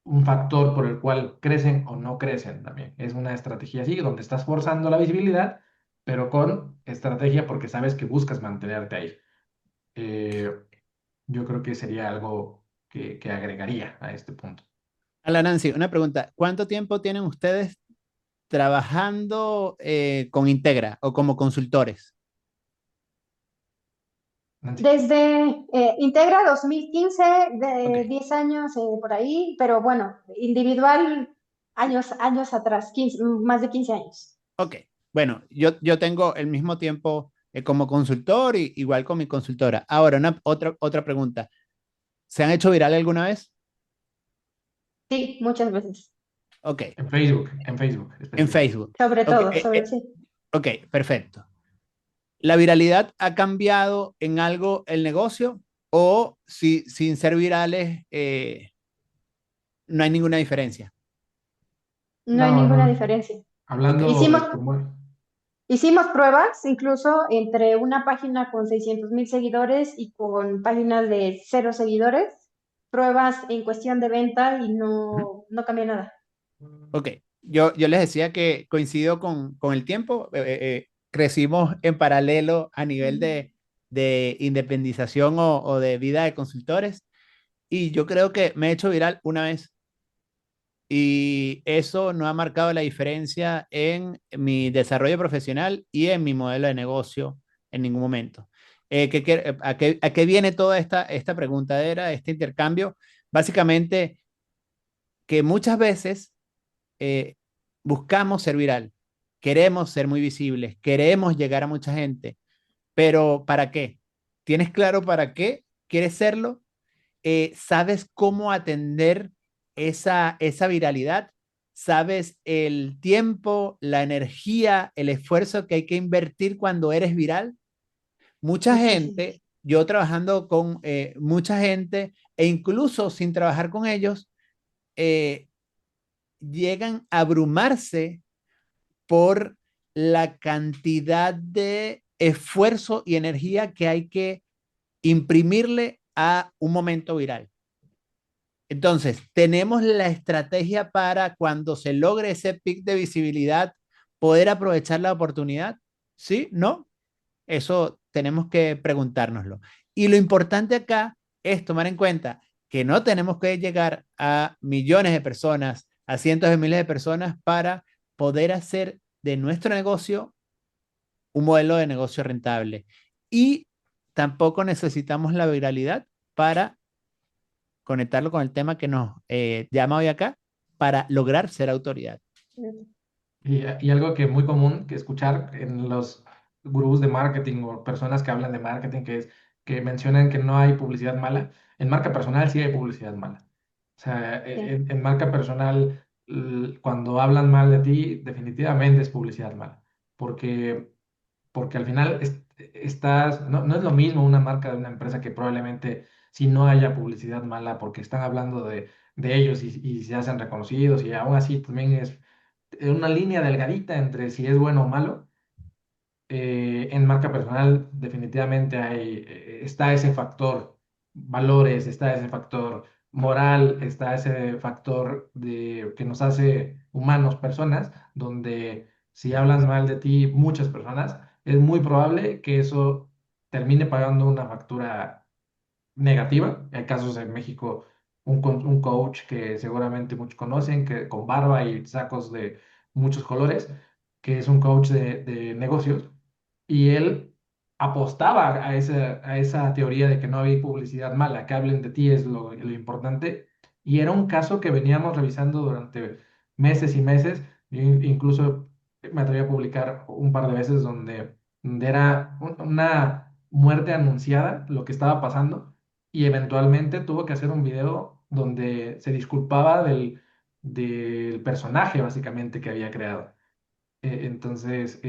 [SPEAKER 2] un factor por el cual crecen o no crecen también. Es una estrategia así, donde estás forzando la visibilidad, pero con estrategia porque sabes que buscas mantenerte ahí. Eh, yo creo que sería algo que agregaría a este punto.
[SPEAKER 3] Hola Nancy, una pregunta. ¿Cuánto tiempo tienen ustedes trabajando con Integra o como consultores?
[SPEAKER 2] Nancy.
[SPEAKER 4] Desde Integra 2015,
[SPEAKER 3] Ok,
[SPEAKER 4] de 10 años por ahí, pero bueno, individual años atrás, 15, más de 15 años.
[SPEAKER 3] ok. Bueno, yo tengo el mismo tiempo como consultor y igual con mi consultora. Ahora, otra pregunta. ¿Se han hecho viral alguna vez?
[SPEAKER 4] Sí, muchas veces.
[SPEAKER 3] Ok,
[SPEAKER 2] En Facebook
[SPEAKER 3] en
[SPEAKER 2] específicamente.
[SPEAKER 3] Facebook.
[SPEAKER 4] Sobre
[SPEAKER 3] Ok,
[SPEAKER 4] todo, sobre sí.
[SPEAKER 3] ok, perfecto. ¿La viralidad ha cambiado en algo el negocio o si sin ser virales no hay ninguna diferencia?
[SPEAKER 4] No hay
[SPEAKER 2] No,
[SPEAKER 4] ninguna
[SPEAKER 2] no.
[SPEAKER 4] diferencia.
[SPEAKER 3] Ok,
[SPEAKER 2] Hablando
[SPEAKER 4] Hicimos,
[SPEAKER 2] de cómo...
[SPEAKER 4] hicimos pruebas incluso entre una página con 600,000 seguidores y con páginas de cero seguidores, pruebas en cuestión de venta y
[SPEAKER 3] ujú,
[SPEAKER 4] no cambia nada.
[SPEAKER 3] ok. Yo les decía que coincido con el tiempo. Crecimos en paralelo a nivel de independización o de vida de consultores y yo creo que me he hecho viral una vez. Y eso no ha marcado la diferencia en mi desarrollo profesional y en mi modelo de negocio en ningún momento. A qué viene toda esta preguntadera, este intercambio? Básicamente que muchas veces eh, buscamos ser viral, queremos ser muy visibles, queremos llegar a mucha gente, pero ¿para qué? ¿Tienes claro para qué quieres serlo? ¿Sabes cómo atender esa viralidad? ¿Sabes el tiempo, la energía, el esfuerzo que hay que invertir cuando eres viral? Mucha
[SPEAKER 4] Muchísimo.
[SPEAKER 3] gente, yo trabajando con mucha gente e incluso sin trabajar con ellos, eh, llegan a abrumarse por la cantidad de esfuerzo y energía que hay que imprimirle a un momento viral. Entonces, tenemos la estrategia para cuando se logre ese pic de visibilidad, poder aprovechar la oportunidad. ¿Sí? ¿No? Eso tenemos que preguntárnoslo. Y lo importante acá es tomar en cuenta que no tenemos que llegar a millones de personas, a cientos de miles de personas para poder hacer de nuestro negocio un modelo de negocio rentable. Y tampoco necesitamos la viralidad para conectarlo con el tema que nos llama hoy acá para lograr ser autoridad.
[SPEAKER 2] Y algo que muy común que escuchar en los gurús de marketing o personas que hablan de marketing, que es que mencionan que no hay publicidad mala. En marca personal sí hay publicidad mala. O sea,
[SPEAKER 4] Sí.
[SPEAKER 2] en marca personal, cuando hablan mal de ti, definitivamente es publicidad mala. Porque, porque al final no es lo mismo una marca de una empresa que probablemente si no haya publicidad mala, porque están hablando de ellos y se hacen reconocidos y aún así también es una línea delgadita entre si es bueno o malo. En marca personal definitivamente está ese factor valores, está ese factor moral, está ese factor de, que nos hace humanos, personas, donde si hablan mal de ti muchas personas, es muy probable que eso termine pagando una factura negativa. Hay casos en México, un coach que seguramente muchos conocen, que con barba y sacos de muchos colores, que es un coach de negocios, y él apostaba a esa teoría de que no había publicidad mala, que hablen de ti es lo importante, y era un caso que veníamos revisando durante meses y meses, incluso me atreví a publicar un par de veces donde era una muerte anunciada lo que estaba pasando y eventualmente tuvo que hacer un video donde se disculpaba del personaje básicamente que había creado. Entonces,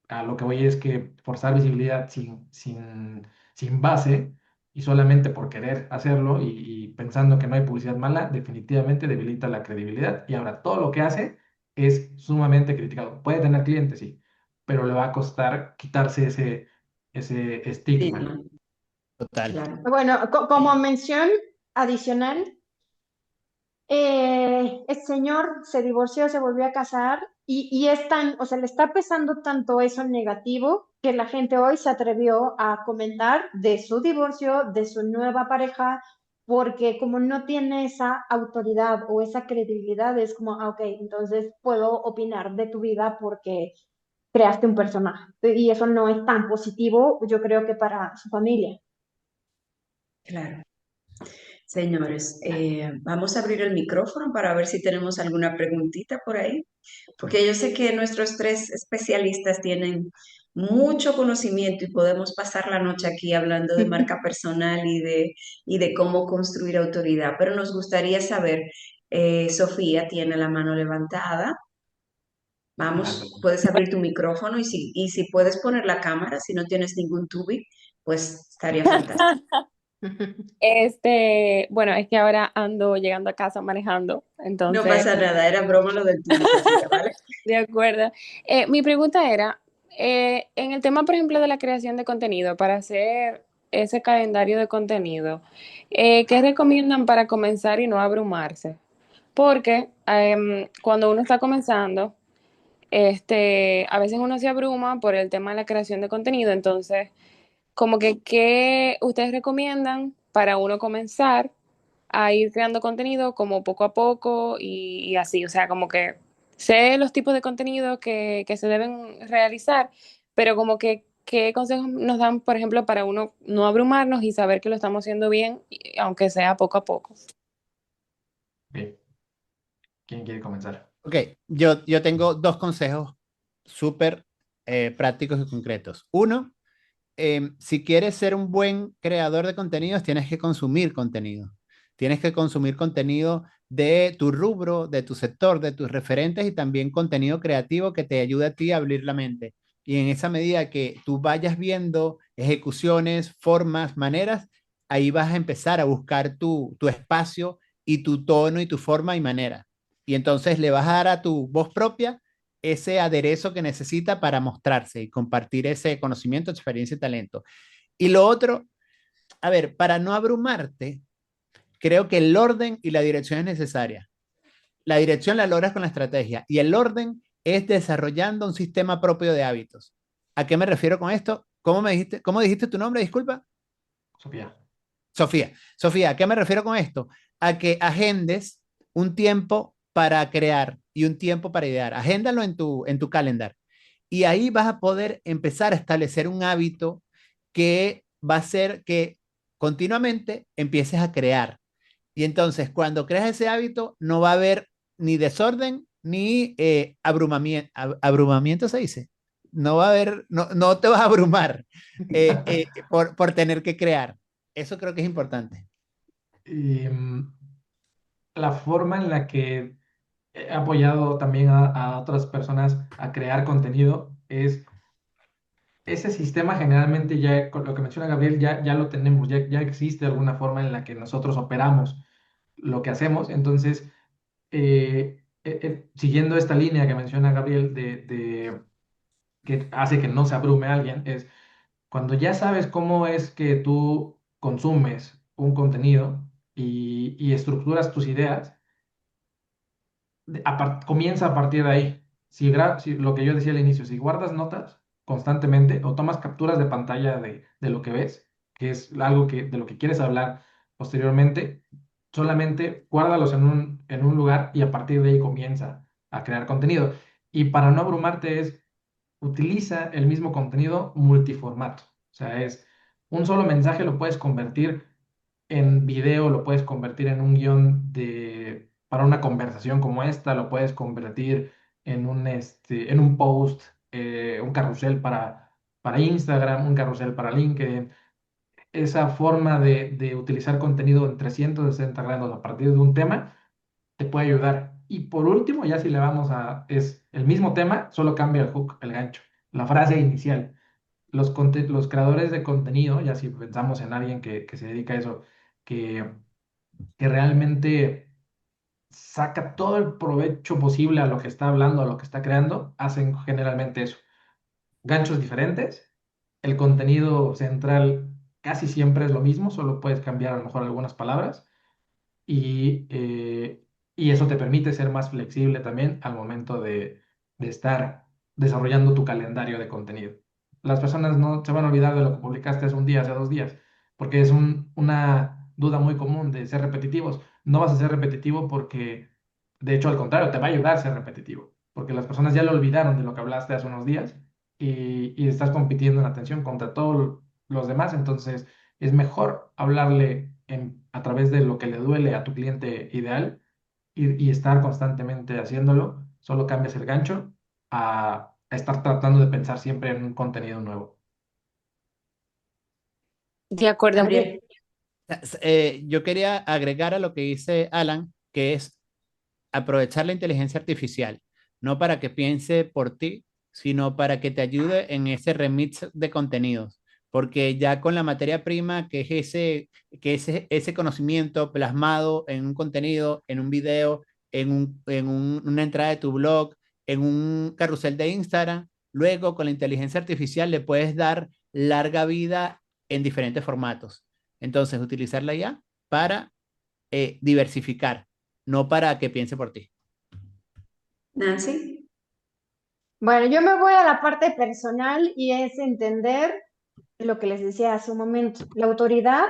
[SPEAKER 2] a lo que voy es que forzar visibilidad sin base y solamente por querer hacerlo y pensando que no hay publicidad mala, definitivamente debilita la credibilidad y ahora todo lo que hace es sumamente criticado. Puede tener clientes, sí, pero le va a costar quitarse ese estigma.
[SPEAKER 1] Estigma,
[SPEAKER 3] Total.
[SPEAKER 1] claro.
[SPEAKER 4] Bueno, como mención adicional, el señor se divorció, se volvió a casar y es tan, o sea, le está pesando tanto eso negativo que la gente hoy se atrevió a comentar de su divorcio, de su nueva pareja, porque como no tiene esa autoridad o esa credibilidad, es como, ah, ok, entonces puedo opinar de tu vida porque creaste un personaje. Y eso no es tan positivo, yo creo que para su familia.
[SPEAKER 1] Claro. Señores, vamos a abrir el micrófono para ver si tenemos alguna preguntita por ahí, porque yo sé que nuestros tres especialistas tienen mucho conocimiento y podemos pasar la noche aquí hablando de marca personal y de cómo construir autoridad, pero nos gustaría saber, Sofía tiene la mano levantada.
[SPEAKER 2] Adelante.
[SPEAKER 1] Vamos, puedes abrir tu micrófono y si puedes poner la cámara, si no tienes ningún tubi, pues estaría fantástico.
[SPEAKER 5] Bueno, es que ahora ando llegando a casa manejando,
[SPEAKER 1] No
[SPEAKER 5] entonces,
[SPEAKER 1] pasa nada, era broma lo del tubi, Sofía, ¿vale?
[SPEAKER 5] de acuerdo. Mi pregunta era, en el tema, por ejemplo, de la creación de contenido, para hacer ese calendario de contenido, ¿qué recomiendan para comenzar y no abrumarse? Porque cuando uno está comenzando, a veces uno se abruma por el tema de la creación de contenido, entonces, como que, ¿qué ustedes recomiendan para uno comenzar a ir creando contenido como poco a poco y así? O sea, como que sé los tipos de contenido que se deben realizar, pero como que, ¿qué consejos nos dan, por ejemplo, para uno no abrumarnos y saber que lo estamos haciendo bien, aunque sea poco a poco?
[SPEAKER 2] Ok, ¿quién quiere comenzar?
[SPEAKER 3] Ok, yo tengo dos consejos súper prácticos y concretos. Uno, si quieres ser un buen creador de contenidos, tienes que consumir contenido. Tienes que consumir contenido de tu rubro, de tu sector, de tus referentes y también contenido creativo que te ayude a ti a abrir la mente. Y en esa medida que tú vayas viendo ejecuciones, formas, maneras, ahí vas a empezar a buscar tu espacio y tu tono y tu forma y manera. Y entonces le vas a dar a tu voz propia ese aderezo que necesita para mostrarse y compartir ese conocimiento, experiencia y talento. Y lo otro, a ver, para no abrumarte, creo que el orden y la dirección es necesaria. La dirección la logras con la estrategia y el orden es desarrollando un sistema propio de hábitos. ¿A qué me refiero con esto? Cómo dijiste tu nombre? Disculpa.
[SPEAKER 2] Sofía.
[SPEAKER 3] Sofía. Sofía, ¿a qué me refiero con esto? A que agendes un tiempo para crear y un tiempo para idear. Agéndalo en tu calendar. Y ahí vas a poder empezar a establecer un hábito que va a ser que continuamente empieces a crear. Y entonces, cuando creas ese hábito, no va a haber ni desorden ni abrumamiento. Abrumamiento se dice. No va a haber, no te vas a abrumar por tener que crear. Eso creo que es importante.
[SPEAKER 2] Em, la forma en la que he apoyado también a otras personas a crear contenido es ese sistema generalmente ya, con lo que menciona Gabriel, ya lo tenemos, ya existe alguna forma en la que nosotros operamos lo que hacemos. Entonces, siguiendo esta línea que menciona Gabriel de que hace que no se abrume a alguien, es cuando ya sabes cómo es que tú consumes un contenido y estructuras tus ideas, comienza a partir de ahí. Si lo que yo decía al inicio, si guardas notas constantemente o tomas capturas de pantalla de lo que ves, que es algo de lo que quieres hablar posteriormente, solamente guárdalos en un lugar y a partir de ahí comienza a crear contenido. Y para no abrumarte utiliza el mismo contenido multiformato. O sea, es un solo mensaje lo puedes convertir en video, lo puedes convertir en un guión para una conversación como esta, lo puedes convertir en un post, un carrusel para Instagram, un carrusel para LinkedIn. Esa forma de utilizar contenido en 360 grados a partir de un tema te puede ayudar. Y por último, ya si le vamos es el mismo tema, solo cambia el hook, el gancho, la frase inicial. Los creadores de contenido, ya si pensamos en alguien que se dedica a eso, que, que realmente saca todo el provecho posible a lo que está hablando, a lo que está creando, hacen generalmente eso. Ganchos diferentes, el contenido central casi siempre es lo mismo, solo puedes cambiar a lo mejor algunas palabras y, eh, y eso te permite ser más flexible también al momento de estar desarrollando tu calendario de contenido. Las personas no se van a olvidar de lo que publicaste hace un día, hace 2 días, porque es una duda muy común de ser repetitivos. No vas a ser repetitivo porque, de hecho, al contrario, te va a ayudar a ser repetitivo, porque las personas ya lo olvidaron de lo que hablaste hace unos días y estás compitiendo en atención contra todos los demás, entonces es mejor hablarle a través de lo que le duele a tu cliente ideal y estar constantemente haciéndolo. Solo cambias el gancho a estar tratando de pensar siempre en un contenido nuevo.
[SPEAKER 5] De acuerdo,
[SPEAKER 1] Gabriel.
[SPEAKER 3] Yo quería agregar a lo que dice Alan, que es aprovechar la inteligencia artificial, no para que piense por ti, sino para que te ayude en ese remix de contenidos, porque ya con la materia prima, ese conocimiento plasmado en un contenido, en un video, una entrada de tu blog, en un carrusel de Instagram, luego con la inteligencia artificial le puedes dar larga vida en diferentes formatos. Entonces, utilizarla ya para diversificar, no para que piense por ti.
[SPEAKER 1] Nancy.
[SPEAKER 4] Bueno, yo me voy a la parte personal y es entender lo que les decía hace un momento. La autoridad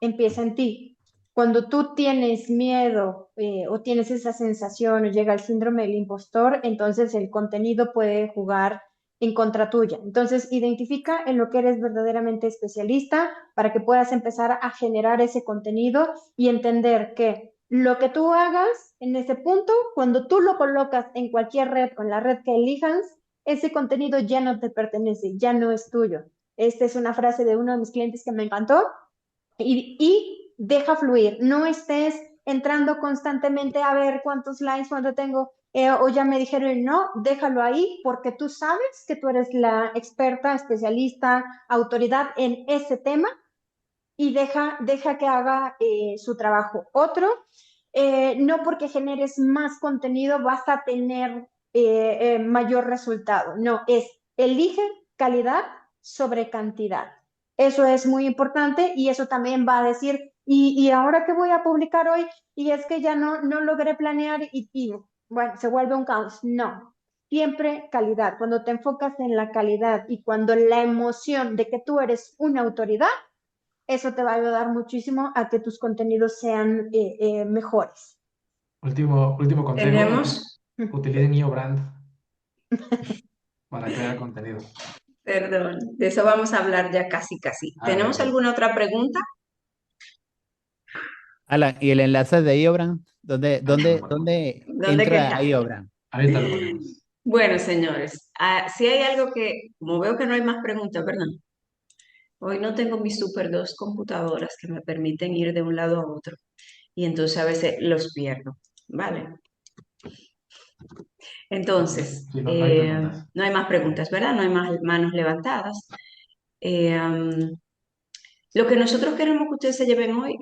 [SPEAKER 4] empieza en ti. Cuando tú tienes miedo o tienes esa sensación o llega el síndrome del impostor, entonces el contenido puede jugar en contra tuya. Entonces, identifica en lo que eres verdaderamente especialista para que puedas empezar a generar ese contenido y entender que lo que tú hagas en ese punto, cuando tú lo colocas en cualquier red, con la red que elijas, ese contenido ya no te pertenece, ya no es tuyo. Esta es una frase de uno de mis clientes que me encantó. Y deja fluir, no estés entrando constantemente a ver cuántos likes, cuánto tengo, o ya me dijeron no, déjalo ahí porque tú sabes que tú eres la experta, especialista, autoridad en ese tema y deja que haga su trabajo. Otro, no porque generes más contenido vas a tener mayor resultado, no, es elige calidad sobre cantidad. Eso es muy importante y eso también va a decir, ¿y ahora qué voy a publicar hoy? Y es que ya no logré planear y bueno, se vuelve un caos. No, siempre calidad. Cuando te enfocas en la calidad y cuando la emoción de que tú eres una autoridad, eso te va a ayudar muchísimo a que tus contenidos sean mejores.
[SPEAKER 2] Último consejo,
[SPEAKER 1] Tenemos,
[SPEAKER 2] utilicen IO Brand para crear contenido.
[SPEAKER 1] perdón, de eso vamos a hablar ya casi, casi.
[SPEAKER 2] A ver,
[SPEAKER 1] ¿Tenemos alguna otra pregunta?
[SPEAKER 3] Alan, ¿y el enlace de IOBRAN? ¿Dónde,
[SPEAKER 2] ahorita lo
[SPEAKER 3] dónde,
[SPEAKER 2] ponemos.
[SPEAKER 3] dónde
[SPEAKER 1] ¿Dónde que
[SPEAKER 3] entra
[SPEAKER 1] está?
[SPEAKER 3] IOBRAN?
[SPEAKER 2] Ahorita lo ponemos.
[SPEAKER 1] Bueno, señores, si hay algo como veo que no hay más preguntas, ¿verdad? Hoy no tengo mis super dos computadoras que me permiten ir de un lado a otro y entonces a veces los pierdo, ¿vale? Entonces,
[SPEAKER 2] Si no, no hay preguntas.
[SPEAKER 1] no hay más preguntas, ¿verdad? No hay más manos levantadas. Lo que nosotros queremos que ustedes se lleven hoy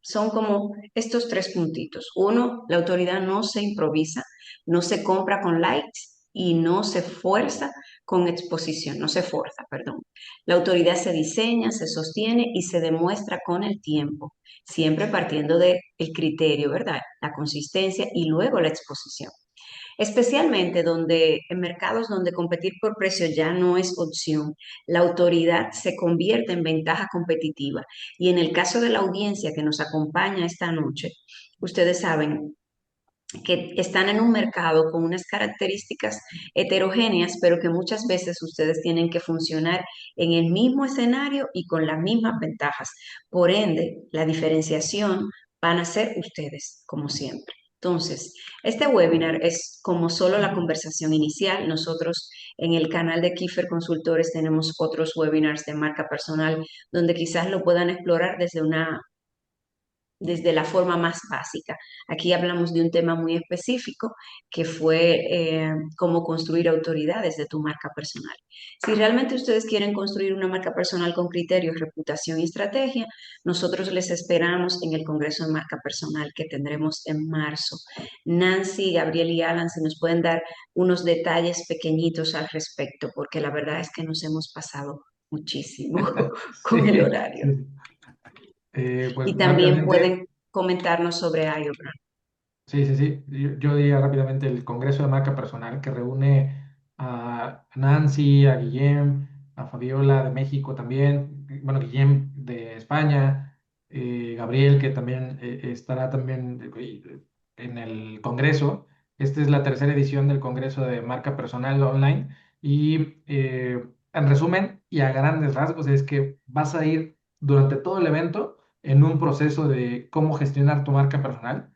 [SPEAKER 1] son como estos tres puntitos. Uno, la autoridad no se improvisa, no se compra con likes y no se fuerza con exposición, no se forza, perdón. La autoridad se diseña, se sostiene y se demuestra con el tiempo, siempre partiendo del criterio, ¿verdad? La consistencia y luego la exposición. Especialmente donde en mercados donde competir por precio ya no es opción, la autoridad se convierte en ventaja competitiva. Y en el caso de la audiencia que nos acompaña esta noche, ustedes saben que están en un mercado con unas características heterogéneas, pero que muchas veces ustedes tienen que funcionar en el mismo escenario y con las mismas ventajas. Por ende, la diferenciación van a ser ustedes, como siempre. Entonces, este webinar es como solo la conversación inicial. Nosotros en el canal de Kiefer Consultores tenemos otros webinars de marca personal donde quizás lo puedan explorar desde la forma más básica. Aquí hablamos de un tema muy específico que fue cómo construir autoridades de tu marca personal. Si realmente ustedes quieren construir una marca personal con criterios, reputación y estrategia, nosotros les esperamos en el Congreso de Marca Personal que tendremos en marzo. Nancy, Gabriel y Alan, se nos pueden dar unos detalles pequeñitos al respecto, porque la verdad es que nos hemos pasado muchísimo
[SPEAKER 2] Sí,
[SPEAKER 1] con el horario.
[SPEAKER 2] sí. Pues
[SPEAKER 1] Y también
[SPEAKER 2] rápidamente,
[SPEAKER 1] pueden comentarnos sobre IOBRAN.
[SPEAKER 2] sí, sí, sí. Yo diría rápidamente el Congreso de Marca Personal que reúne a Nancy, a Guillem, a Fabiola de México también, bueno, Guillem de España, Gabriel que también estará también en el Congreso. Esta es la tercera edición del Congreso de Marca Personal Online y en resumen y a grandes rasgos es que vas a ir durante todo el evento en un proceso de cómo gestionar tu marca personal.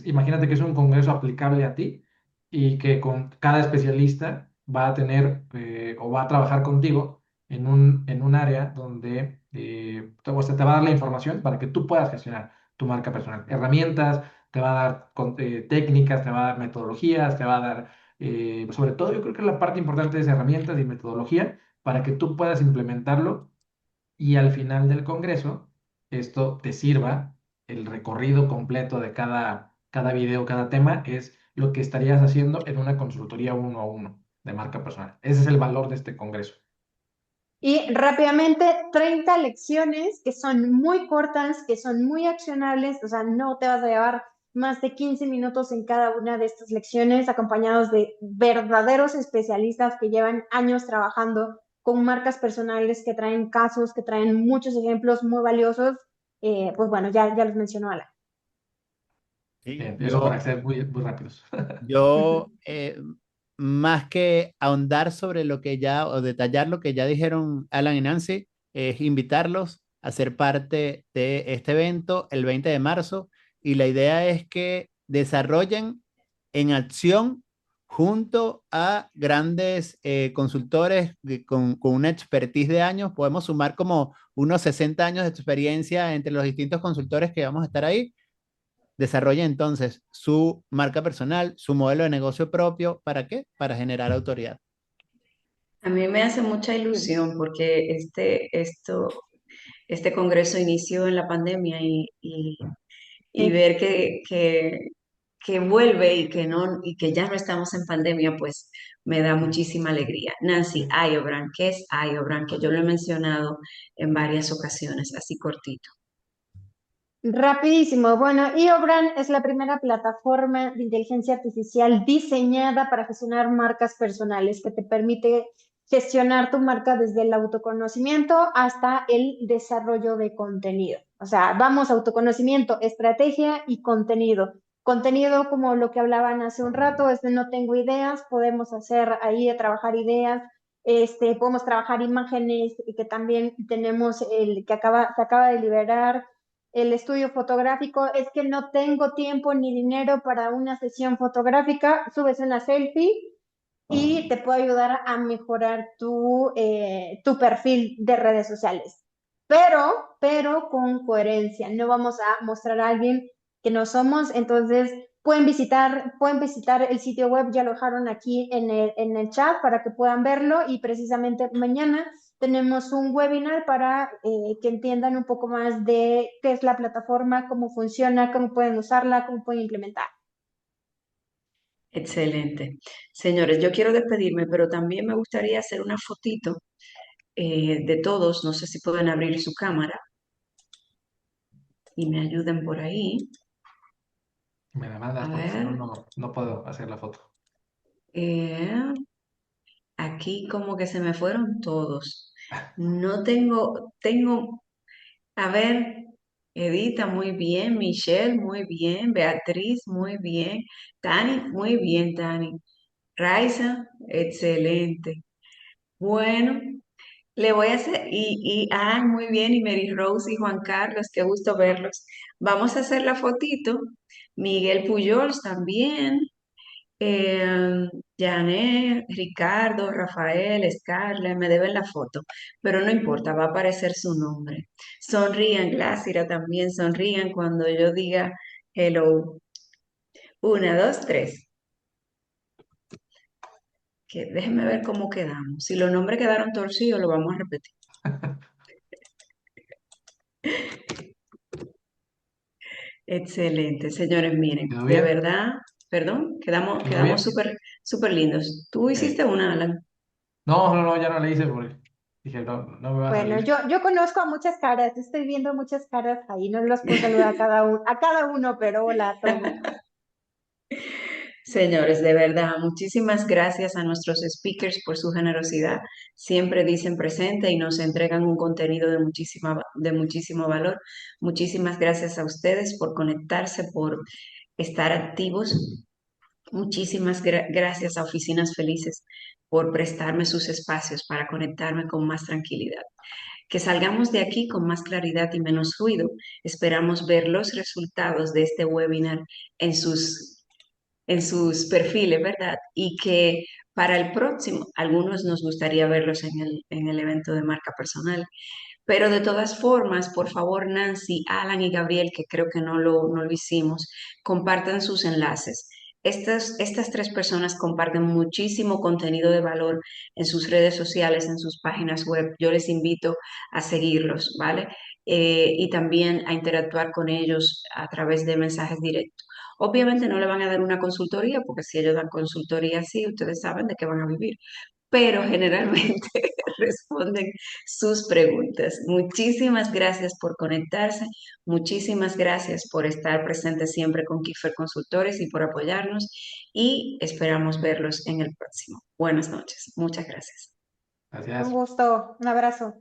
[SPEAKER 2] Imagínate que es un congreso aplicable a ti y que con cada especialista va a tener o va a trabajar contigo en un área donde o sea, te va a dar la información para que tú puedas gestionar tu marca personal. Herramientas, te va a dar técnicas, te va a dar metodologías, te va a dar, sobre todo yo creo que la parte importante es herramientas y metodología para que tú puedas implementarlo y al final del congreso esto te sirva, el recorrido completo de cada video, cada tema, es lo que estarías haciendo en una consultoría uno a uno de marca personal. Ese es el valor de este congreso.
[SPEAKER 4] Y rápidamente, 30 lecciones que son muy cortas, que son muy accionables, o sea, no te vas a llevar más de 15 minutos en cada una de estas lecciones, acompañados de verdaderos especialistas que llevan años trabajando con marcas personales, que traen casos, que traen muchos ejemplos muy valiosos. Pues bueno, ya los mencionó Alan.
[SPEAKER 3] Sí,
[SPEAKER 2] Bien, eso para ser muy, muy rápidos.
[SPEAKER 3] yo más que ahondar sobre lo que ya o detallar lo que ya dijeron Alan y Nancy, es invitarlos a ser parte de este evento el 20 de marzo y la idea es que desarrollen en acción junto a grandes consultores con una expertise de años. Podemos sumar como unos 60 años de experiencia entre los distintos consultores que vamos a estar ahí. Desarrolla entonces su marca personal, su modelo de negocio propio. ¿Para qué? Para generar autoridad.
[SPEAKER 1] A mí me hace mucha ilusión porque este congreso inició en la pandemia y ver que vuelve y y que ya no estamos en pandemia, pues me da muchísima alegría. Nancy, IOBRAN, ¿qué es IOBRAN? Que yo lo he mencionado en varias ocasiones, así cortito.
[SPEAKER 4] Rapidísimo. Bueno, IOBRAN es la primera plataforma de inteligencia artificial diseñada para gestionar marcas personales, que te permite gestionar tu marca desde el autoconocimiento hasta el desarrollo de contenido. O sea, vamos, autoconocimiento, estrategia y contenido. Contenido como lo que hablaban hace un rato, es de no tengo ideas, podemos hacer ahí trabajar ideas, podemos trabajar imágenes y que también tenemos el que se acaba de liberar el estudio fotográfico. Es que no tengo tiempo ni dinero para una sesión fotográfica, subes una selfie y te puede ayudar a mejorar tu perfil de redes sociales. Pero con coherencia. No vamos a mostrar a alguien que no somos. Entonces, pueden visitar el sitio web, ya lo dejaron aquí en el chat para que puedan verlo. Y precisamente mañana tenemos un webinar para que entiendan un poco más de qué es la plataforma, cómo funciona, cómo pueden usarla, cómo pueden implementar.
[SPEAKER 1] Excelente. Señores, yo quiero despedirme, pero también me gustaría hacer una fotito de todos. No sé si pueden abrir su cámara y me ayuden por ahí.
[SPEAKER 2] Me la mandas
[SPEAKER 1] A
[SPEAKER 2] porque si no,
[SPEAKER 1] ver,
[SPEAKER 2] no puedo hacer la foto.
[SPEAKER 1] eh, aquí como que se me fueron todos. No tengo, a ver, Edita, muy bien, Michelle, muy bien, Beatriz, muy bien, Tani, muy bien, Tani, Raiza, excelente. Bueno, le voy a hacer, muy bien, y Mary Rose y Juan Carlos, qué gusto verlos. Vamos a hacer la fotito. Miguel Pujols también. Eh, Janet, Ricardo, Rafael, Scarlett, me deben la foto, pero no importa, va a aparecer su nombre. Sonrían, Glácira también, sonrían cuando yo diga hello. Una, dos, tres. Que déjenme ver cómo quedamos. Si los nombres quedaron torcidos, lo vamos a repetir. Excelente, señores, miren,
[SPEAKER 2] ¿Quedó
[SPEAKER 1] de
[SPEAKER 2] bien?
[SPEAKER 1] verdad, perdón,
[SPEAKER 2] ¿Quedó
[SPEAKER 1] quedamos
[SPEAKER 2] bien?
[SPEAKER 1] súper, súper lindos. Tú
[SPEAKER 2] Ok.
[SPEAKER 1] hiciste una, Alan.
[SPEAKER 2] No, ya no la hice porque dije, no me va a
[SPEAKER 4] Bueno,
[SPEAKER 2] salir.
[SPEAKER 4] yo conozco a muchas caras, estoy viendo muchas caras ahí, no los puedo saludar a cada uno, pero hola a todos.
[SPEAKER 1] Señores, de verdad, muchísimas gracias a nuestros speakers por su generosidad. Siempre dicen presente y nos entregan un contenido de muchísimo valor. Muchísimas gracias a ustedes por conectarse, por estar activos. Muchísimas gracias a Oficinas Felices por prestarme sus espacios para conectarme con más tranquilidad. Que salgamos de aquí con más claridad y menos ruido. Esperamos ver los resultados de este webinar en sus perfiles, ¿verdad? Y que para el próximo, algunos nos gustaría verlos en el evento de marca personal. Pero de todas formas, por favor, Nancy, Alan y Gabriel, que creo que no lo hicimos, compartan sus enlaces. Estas tres personas comparten muchísimo contenido de valor en sus redes sociales, en sus páginas web. Yo les invito a seguirlos, ¿vale? Y también a interactuar con ellos a través de mensajes directos. Obviamente no le van a dar una consultoría, porque si ellos dan consultoría así, ustedes saben de qué van a vivir, pero generalmente responden sus preguntas. Muchísimas gracias por conectarse, muchísimas gracias por estar presentes siempre con Kiefer Consultores y por apoyarnos y esperamos verlos en el próximo. Buenas noches, muchas gracias.
[SPEAKER 4] Un
[SPEAKER 2] Gracias.
[SPEAKER 4] gusto, un abrazo.